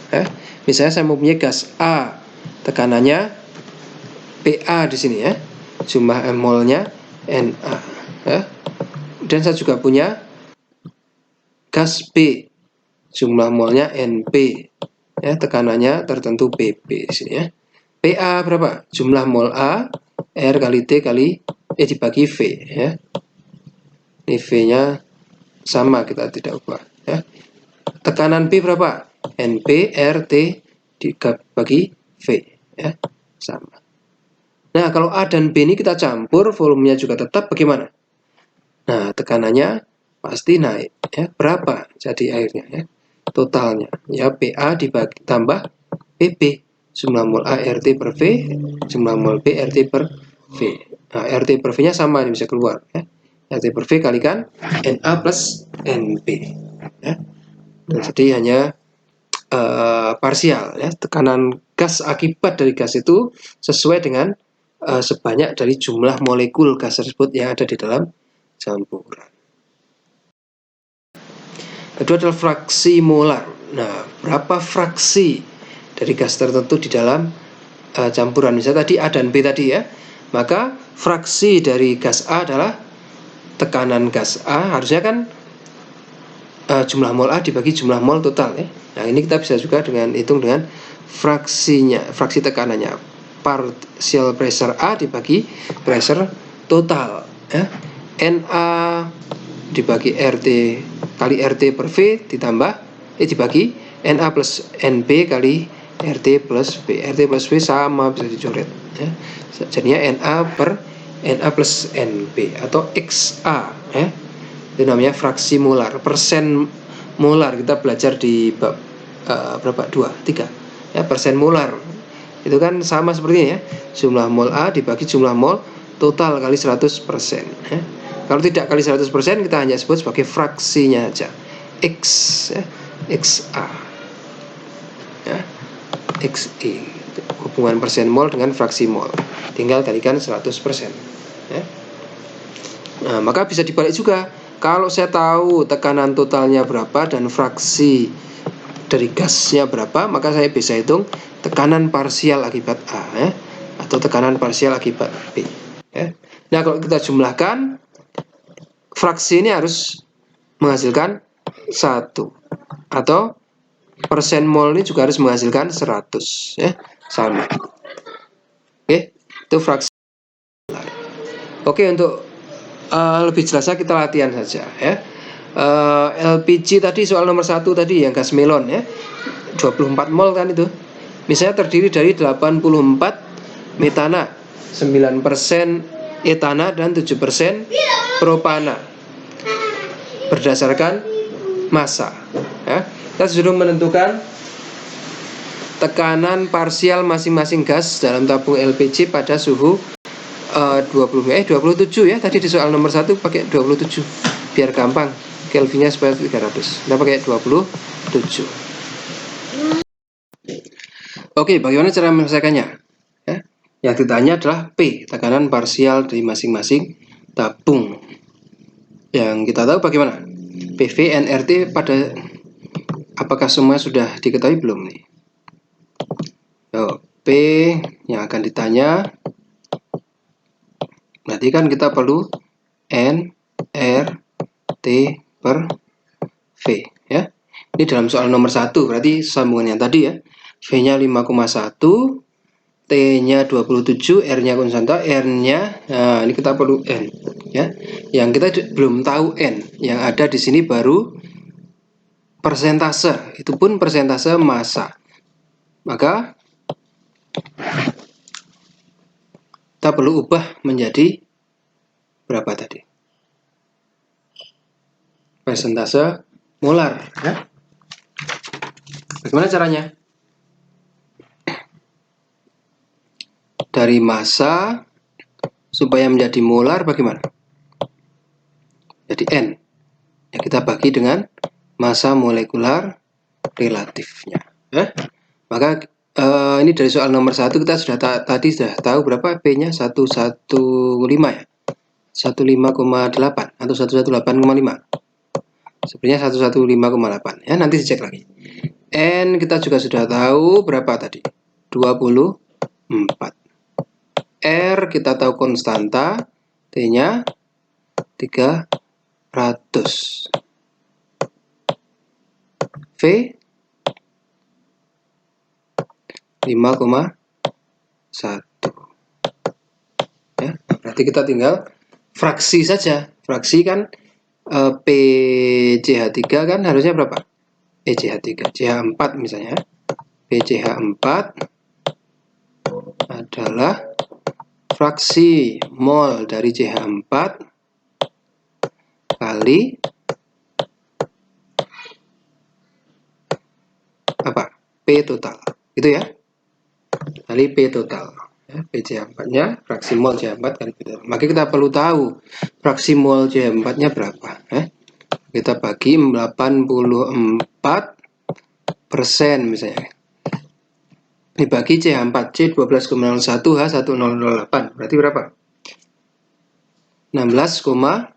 ya. Misalnya saya mempunyai gas A, tekanannya PA di sini ya, jumlah molnya Na ya. Dan saya juga punya gas B, jumlah molnya Np ya, tekanannya tertentu Pp di sini ya. PA berapa? Jumlah mol A R kali T kali dibagi V ya. Ini V-nya sama, kita tidak ubah ya. Tekanan P berapa? Np R T dibagi V ya, sama. Nah, kalau A dan B ini kita campur, volumenya juga tetap, bagaimana? Nah, tekanannya pasti naik ya. Berapa jadi airnya ya? Totalnya ya, PA dibagi tambah PP, jumlah mol A RT per V, jumlah mol B RT per V. Nah, RT per V nya sama, ini bisa keluar ya. RT per V kalikan Na plus Np ya. Nah, jadi hanya parsial ya, tekanan gas akibat dari gas itu sesuai dengan sebanyak dari jumlah molekul gas tersebut yang ada di dalam campuran. Kedua adalah fraksi molar. Nah, berapa fraksi dari gas tertentu di dalam campuran? Misalnya tadi A dan B tadi ya, maka fraksi dari gas A adalah tekanan gas A, harusnya kan jumlah mol A dibagi jumlah mol total ya. Nah, ini kita bisa juga hitung dengan fraksinya, fraksi tekanannya, partial pressure A dibagi pressure total ya. Na dibagi RT kali RT per V ditambah dibagi Na plus Np kali RT plus V. RT plus V sama, bisa dicoret ya. Jadinya Na per Na plus Np atau XA ya. Itu namanya fraksi molar. Persen molar kita belajar di bab berapa? 2, 3 ya, persen molar. Itu kan sama seperti ini ya. Jumlah mol A dibagi jumlah mol total kali 100% ya. Kalau tidak kali 100%, kita hanya sebut sebagai fraksinya aja, X ya, XA ya, XE, hubungan persen mol dengan fraksi mol, tinggal kalikan 100% ya. Nah, maka bisa dibalik juga, kalau saya tahu tekanan totalnya berapa dan fraksi dari gasnya berapa, maka saya bisa hitung tekanan parsial akibat A ya, atau tekanan parsial akibat B ya. Nah, kalau kita jumlahkan, fraksi ini harus menghasilkan 1, atau persen mol ini juga harus menghasilkan 100 ya, sama. Oke, itu fraksi. Oke, untuk lebih jelasnya kita latihan saja ya. LPG tadi, soal nomor 1 tadi yang gas melon ya, 24 mol kan itu. Misalnya terdiri dari 84 metana, 9% etana, dan 7% propana berdasarkan massa ya. Kita disuruh menentukan tekanan parsial masing-masing gas dalam tabung LPG pada suhu 27 ya. Tadi di soal nomor 1 pakai 27 biar gampang, Kelvinnya supaya 300. Kita pakai 27. Oke, bagaimana cara menyelesaikannya ya? Yang ditanya adalah P, tekanan parsial dari masing-masing tabung. Yang kita tahu bagaimana? PV, NRT pada, apakah semua sudah diketahui belum nih? P yang akan ditanya, berarti kan kita perlu N, R, T per V ya. Ini dalam soal nomor 1, berarti sambungan yang tadi ya. V-nya 5,1, T-nya 27, R-nya konstanta, R-nya, nah ini kita perlu N ya. Yang kita belum tahu N, yang ada di sini baru persentase, itu pun persentase massa. Maka kita perlu ubah menjadi berapa tadi? Persentase molar, ya. Bagaimana caranya? Dari massa supaya menjadi molar bagaimana? Jadi N. Ya, kita bagi dengan massa molekular relatifnya. Ya. Maka ini dari soal nomor 1 kita sudah tadi sudah tahu berapa P-nya 115 ya. 15,8 atau 118,5. Sebenarnya 115,8 ya, nanti dicek lagi. N kita juga sudah tahu berapa tadi? 24. R kita tahu konstanta, T-nya 300. V 5,1 ya. Berarti kita tinggal fraksi saja. Fraksi kan PCH3 kan harusnya berapa? PCH3, CH4 misalnya. PCH4 adalah fraksi mol dari CH4 kali apa? P total. Gitu ya. Kali P total. Ya, PCH4-nya fraksi mol CH4 kali P total. Maka kita perlu tahu fraksi mol CH4-nya berapa, ya. Kita bagi 84% misalnya. Dibagi CH4C 12,01 H1008. Berarti berapa? 16,0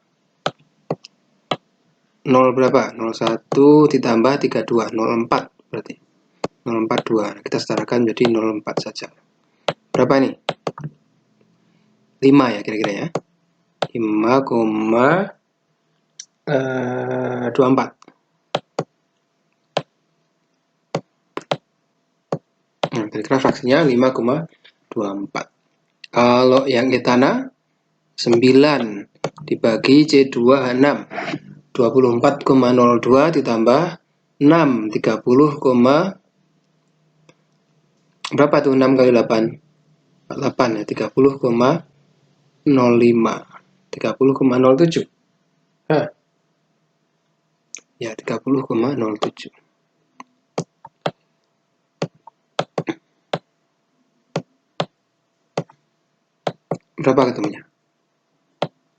berapa? 01 ditambah 32, 04 berarti. 042. Kita setarakan jadi 04 saja. Berapa ini? 5 ya kira-kira ya. 5,24. Nah, kira-kira fraksinya 5,24. Kalau yang etana 9 dibagi C2H6 24,02 ditambah 6 30, berapa tuh 6 kali 8? 8 ya, 30,05 30,07 ya, 30,07. Berapa ketemunya?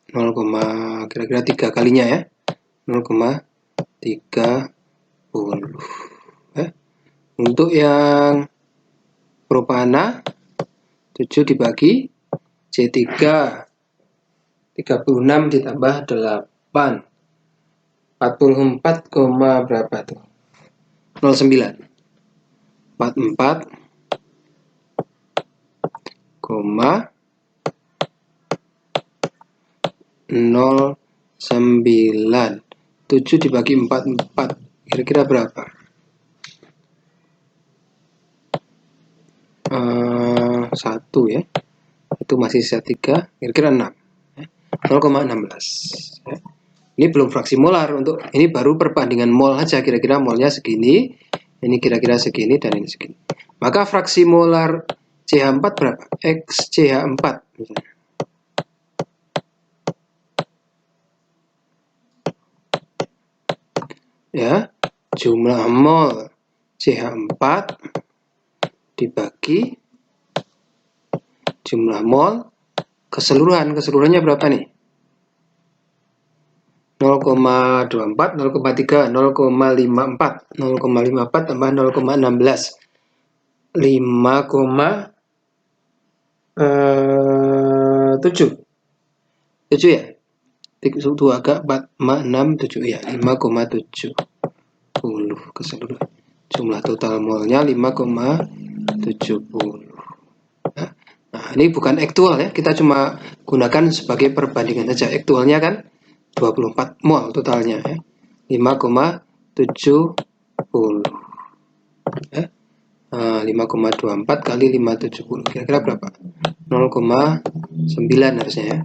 0, kira-kira 3 kalinya ya, 0,30 ya. Untuk yang propana 7 dibagi C3 36 ditambah 8 44, berapa tuh? 09 44, 09 7 dibagi 44 kira-kira berapa? 1 ya, itu masih sisa 3, kira-kira 6 ya. 0,16 ya. Ini belum fraksi molar, untuk ini baru perbandingan mol aja, kira-kira molnya segini, ini kira-kira segini, dan ini segini. Maka fraksi molar CH4 berapa? X CH4 misalnya. Ya, jumlah mol CH4 dibagi jumlah mol keseluruhannya berapa nih? 0,24, 0,3, 0,54, 0,54 tambah 0,16, 5,7 ya? 2 agak 4, 6, 7 ya, 5,70 keseluruhan. Jumlah total molnya 5,70. Nah, ini bukan aktual ya, kita cuma gunakan sebagai perbandingan saja. Aktualnya kan 24 mol totalnya ya. 5,70 ya. 5,24 kali 5,70 kira-kira berapa? 0,9 harusnya ya.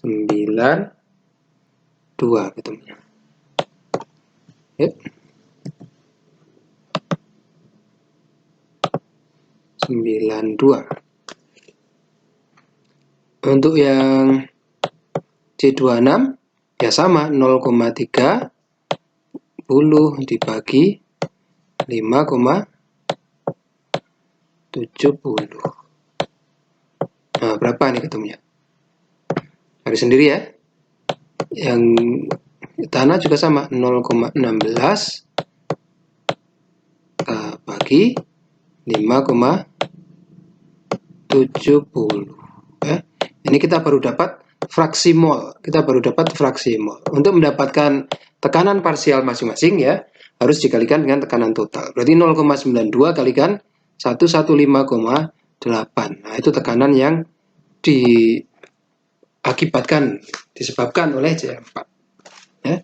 92 ketemunya. Yep. 92. Untuk yang C26 ya sama, 0,30 dibagi 5,70. Nah, berapa nih ketemunya? Cari sendiri ya. Yang tanah juga sama, 0,16 bagi 5,70. Ini kita baru dapat fraksi mol. Untuk mendapatkan tekanan parsial masing-masing ya, harus dikalikan dengan tekanan total. Berarti 0,92 kalikan 115,8. Nah, itu tekanan yang disebabkan oleh C4. Ya.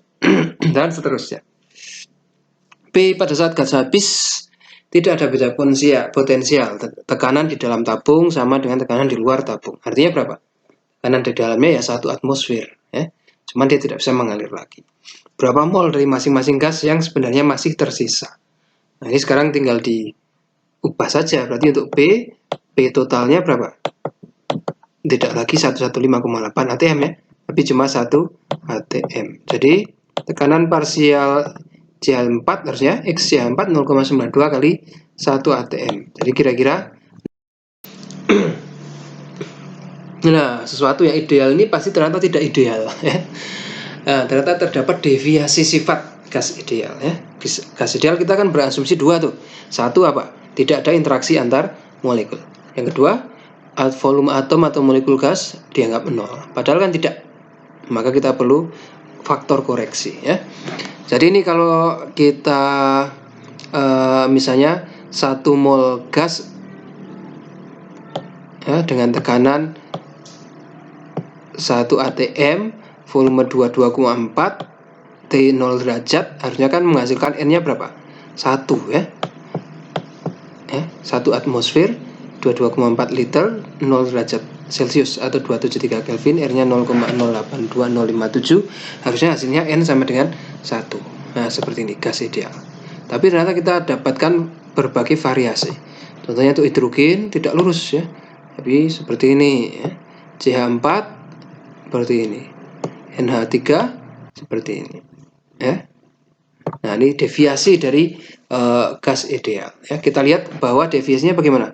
Dan seterusnya. P pada saat gas habis tidak ada beda potensial. Tekanan di dalam tabung sama dengan tekanan di luar tabung. Artinya berapa? Tekanan di dalamnya ya 1 atmosfer. Ya. Cuman dia tidak bisa mengalir lagi. Berapa mol dari masing-masing gas yang sebenarnya masih tersisa? Nah, ini sekarang tinggal diubah saja. Berarti untuk P totalnya berapa? Tidak lagi 115,8 atm ya, tapi cuma 1 atm. Jadi tekanan parsial CH4 harusnya X CH4 0,92 kali 1 atm. Jadi kira-kira nah, sesuatu yang ideal ini pasti ternyata tidak ideal ya. Nah, ternyata terdapat deviasi sifat gas ideal ya. Gas ideal kita kan berasumsi dua tuh. Satu apa? Tidak ada interaksi antar molekul. Yang kedua, volume atom atau molekul gas dianggap nol. Padahal kan tidak. Maka kita perlu faktor koreksi ya. Jadi ini kalau kita misalnya 1 mol gas ya, dengan tekanan 1 atm, volume 22,4, T 0 derajat, harusnya kan menghasilkan N-nya berapa? 1 ya. 1 atmosfer, 22,4 liter, 0 derajat Celcius atau 273 Kelvin, R-nya 0,082057, harusnya hasilnya N sama dengan 1. Nah, seperti ini gas ideal. Tapi ternyata kita dapatkan berbagai variasi. Contohnya untuk hidrogen tidak lurus ya. Tapi seperti ini ya. CH4 seperti ini. NH3 seperti ini ya. Nah, ini deviasi dari gas ideal ya. Kita lihat bahwa deviasinya bagaimana.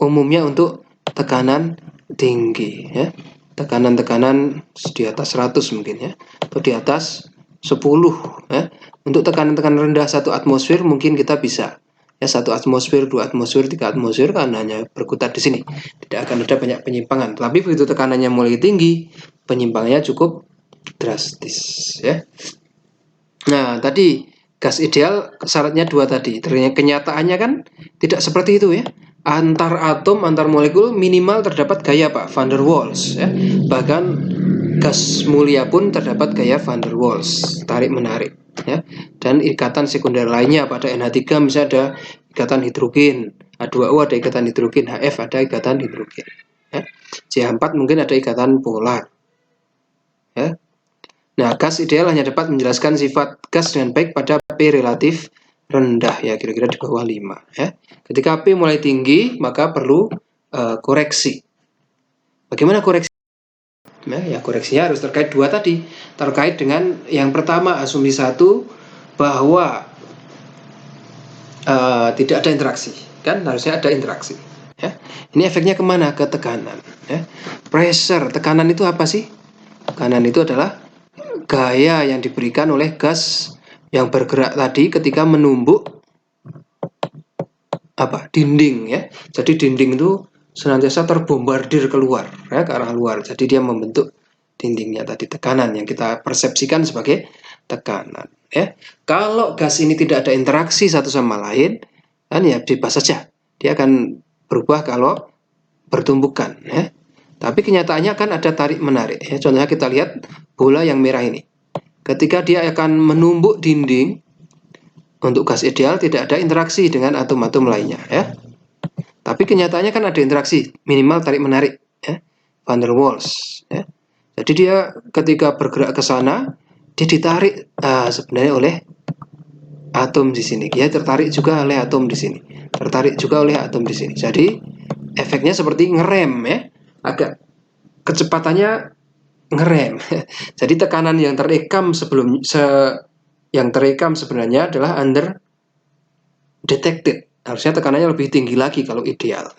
Umumnya untuk tekanan tinggi ya. Tekanan-tekanan di atas 100 mungkin ya. Atau di atas 10 ya. Untuk tekanan-tekanan rendah 1 atmosfer mungkin kita bisa ya, 1 atmosfer, 2 atmosfer, 3 atmosfer kan hanya berkutat di sini. Tidak akan ada banyak penyimpangan. Tapi begitu tekanannya mulai tinggi, penyimpangannya cukup drastis ya. Nah, tadi gas ideal syaratnya 2 tadi. Ternyata kenyataannya kan tidak seperti itu ya. Antar atom, antar molekul minimal terdapat gaya Pak van der Waals ya. Bahkan gas mulia pun terdapat gaya van der Waals, tarik menarik ya. Dan ikatan sekunder lainnya pada NH3 misalnya ada ikatan hidrogen, H2O ada ikatan hidrogen, HF ada ikatan hidrogen ya. CH4 mungkin ada ikatan polar ya. Nah, gas ideal hanya dapat menjelaskan sifat gas dengan baik pada P relatif rendah ya, kira-kira di bawah 5 ya. Ketika P mulai tinggi maka perlu koreksi. Bagaimana koreksi? Nah, ya koreksinya harus terkait 2 tadi. Terkait dengan yang pertama asumsi 1 bahwa tidak ada interaksi. Kan harusnya ada interaksi ya. Ini efeknya kemana? Ke tekanan ya. Pressure, tekanan itu apa sih? Tekanan itu adalah gaya yang diberikan oleh gas yang bergerak tadi ketika menumbuk dinding ya. Jadi dinding itu senantiasa terbombardir keluar ya, ke arah luar. Jadi dia membentuk dindingnya tadi, tekanan yang kita persepsikan sebagai tekanan ya. Kalau gas ini tidak ada interaksi satu sama lain kan ya bebas saja. Dia akan berubah kalau bertumbukan ya. Tapi kenyataannya kan ada tarik menarik ya. Contohnya kita lihat bola yang merah ini. Ketika dia akan menumbuk dinding, untuk gas ideal tidak ada interaksi dengan atom-atom lainnya ya. Tapi kenyataannya kan ada interaksi, minimal tarik menarik ya, van der Waals ya. Jadi dia ketika bergerak ke sana, dia ditarik sebenarnya oleh atom di sini. Dia tertarik juga oleh atom di sini. Tertarik juga oleh atom di sini. Jadi efeknya seperti ngerem ya, agak kecepatannya ngerem. Jadi tekanan yang terekam sebenarnya adalah under detected. Harusnya tekanannya lebih tinggi lagi kalau ideal.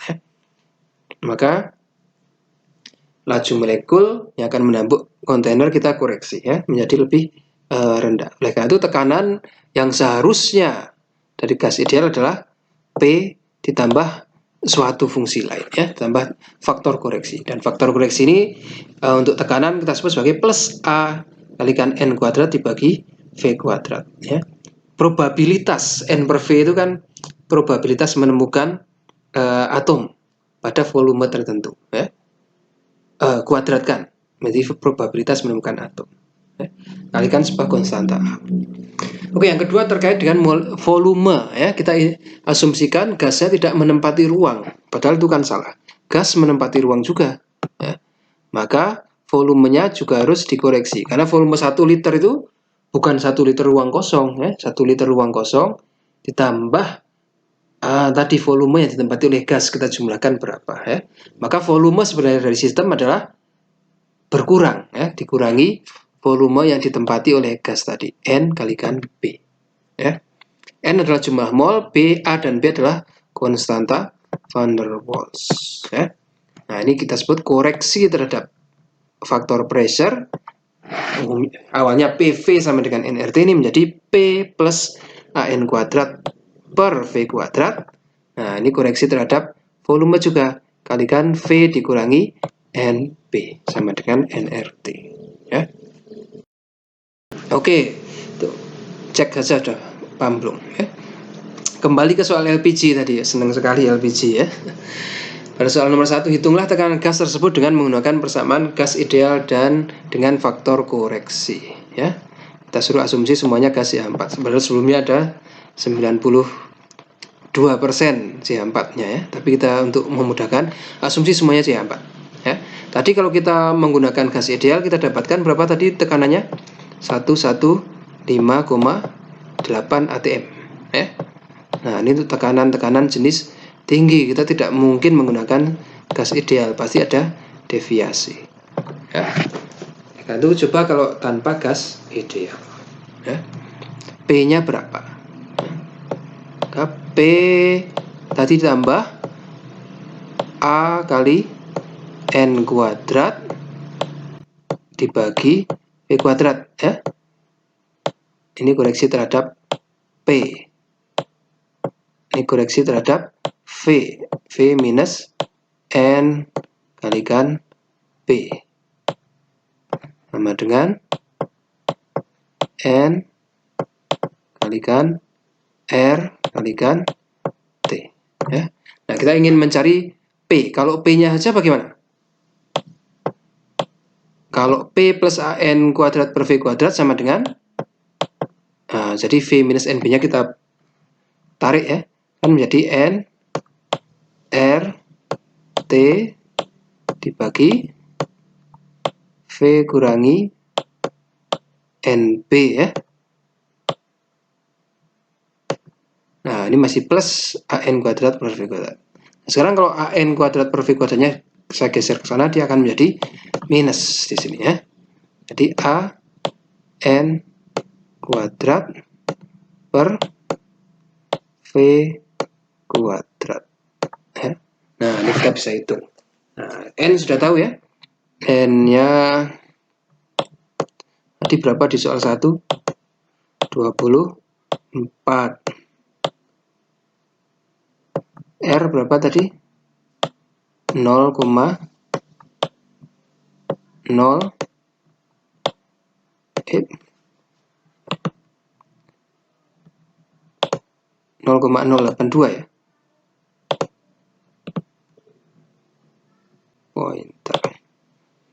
Maka laju molekul yang akan menampung kontainer kita koreksi ya menjadi lebih rendah. Oleh karena itu tekanan yang seharusnya dari gas ideal adalah P ditambah suatu fungsi lain ya, tambah faktor koreksi. Dan faktor koreksi ini untuk tekanan kita sebut sebagai plus A kalikan N kuadrat dibagi V kuadrat ya. Probabilitas N per V itu kan probabilitas menemukan atom pada volume tertentu ya. Kuadratkan menjadi probabilitas menemukan atom ya. Kalikan sebuah konstanta A. Oke, yang kedua terkait dengan volume ya. Kita asumsikan gasnya tidak menempati ruang, padahal itu kan salah. Gas menempati ruang juga ya. Maka volumenya juga harus dikoreksi karena volume 1 liter itu bukan 1 liter ruang kosong ya. 1 liter ruang kosong ditambah tadi volume yang ditempati oleh gas kita jumlahkan berapa ya. Maka volume sebenarnya dari sistem adalah berkurang ya, dikurangi volume yang ditempati oleh gas tadi, N kalikan B ya. N adalah jumlah mol, B, A dan B adalah konstanta van der Waals ya. Nah, ini kita sebut koreksi terhadap faktor pressure. Awalnya PV sama dengan nRT ini menjadi P plus AN kuadrat per V kuadrat. Nah, ini koreksi terhadap volume juga. Kalikan V dikurangi NP sama dengan nRT ya. Oke, tuh cek saja sudah paham belum ya. Kembali ke soal LPG tadi ya, senang sekali LPG ya. Pada soal nomor 1, hitunglah tekanan gas tersebut dengan menggunakan persamaan gas ideal dan dengan faktor koreksi ya. Kita suruh asumsi semuanya gas CH4. Sebenarnya sebelumnya ada 92% CH4-nya ya. Tapi kita untuk memudahkan asumsi semuanya CH4 ya. Tadi kalau kita menggunakan gas ideal kita dapatkan berapa tadi tekanannya? 115,8 atm ya. Nah, ini untuk tekanan jenis tinggi, kita tidak mungkin menggunakan gas ideal, pasti ada deviasi ya. Nah, itu coba kalau tanpa gas ideal ya. P nya berapa? Nah, P tadi ditambah A kali N kuadrat dibagi V kuadrat ya. Ini koreksi terhadap P, ini koreksi terhadap V minus N kalikan P sama dengan N kalikan R kalikan T ya. Nah, kita ingin mencari P. Kalau P nya saja bagaimana? Kalau P plus AN kuadrat per V kuadrat sama dengan jadi V minus NB nya kita tarik ya, kan menjadi N R T dibagi V kurangi NB ya. Nah, ini masih plus AN kuadrat per V kuadrat. Nah, sekarang kalau AN kuadrat per V kuadratnya saya geser ke sana, dia akan menjadi minus di sini ya. Jadi AN kuadrat per V kuadrat ya. Nah, ini kita bisa hitung. Nah, N sudah tahu ya. N-nya tadi berapa di soal 1? 24. R berapa tadi? 0,0 0,082 ya. Pointer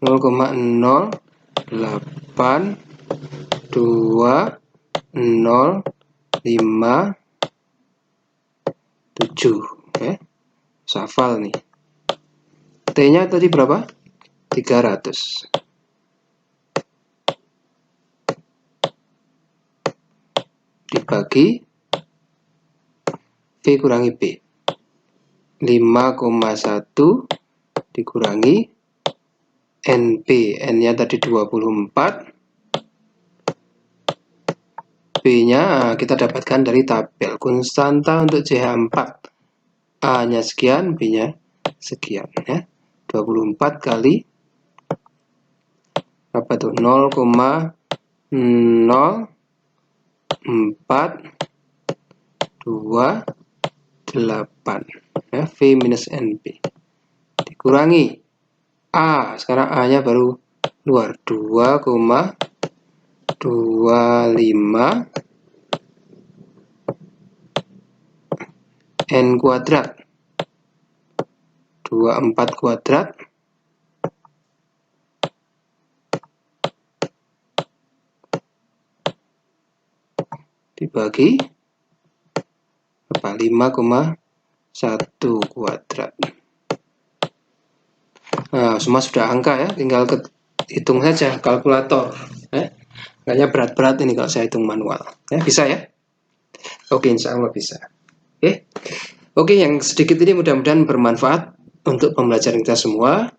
0,0820557 ya. Hafal nih. T-nya tadi berapa? 300. Dibagi V kurangi B. 5,1 dikurangi NP, N-nya tadi 24, B-nya kita dapatkan dari tabel. Konstanta untuk CH4, A-nya sekian, B-nya sekian. Ya. 24 kali apa tuh? 0,0428 ya, V minus NP dikurangi A, sekarang A-nya baru keluar 2,25 N kuadrat 24 kuadrat dibagi apa 5,1 kuadrat. Nah, semua sudah angka ya, tinggal hitung saja kalkulator. Kayaknya berat-berat ini kalau saya hitung manual. Ya, bisa ya? Oke, insya Allah bisa. Oke, yang sedikit ini mudah-mudahan bermanfaat untuk pembelajaran kita semua.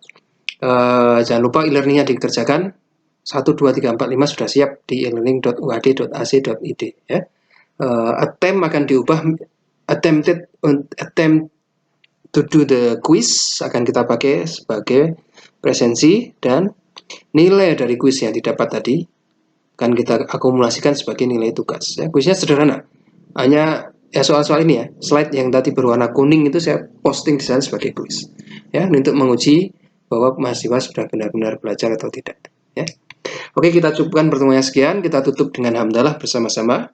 Jangan lupa e-learningnya dikerjakan. 1, 2, 3, 4, 5 sudah siap di e-learning.uad.ac.id ya. Attempt akan diubah attempt to do the quiz akan kita pakai sebagai presensi, dan nilai dari quiz yang didapat tadi akan kita akumulasikan sebagai nilai tugas. Ya, kuisnya sederhana, hanya ya soal-soal ini ya, slide yang tadi berwarna kuning itu saya posting di sana sebagai kuis. Ya, untuk menguji bahwa mahasiswa sudah benar-benar belajar atau tidak. Ya. Oke, kita cukupkan pertemuannya sekian. Kita tutup dengan hamdalah bersama-sama.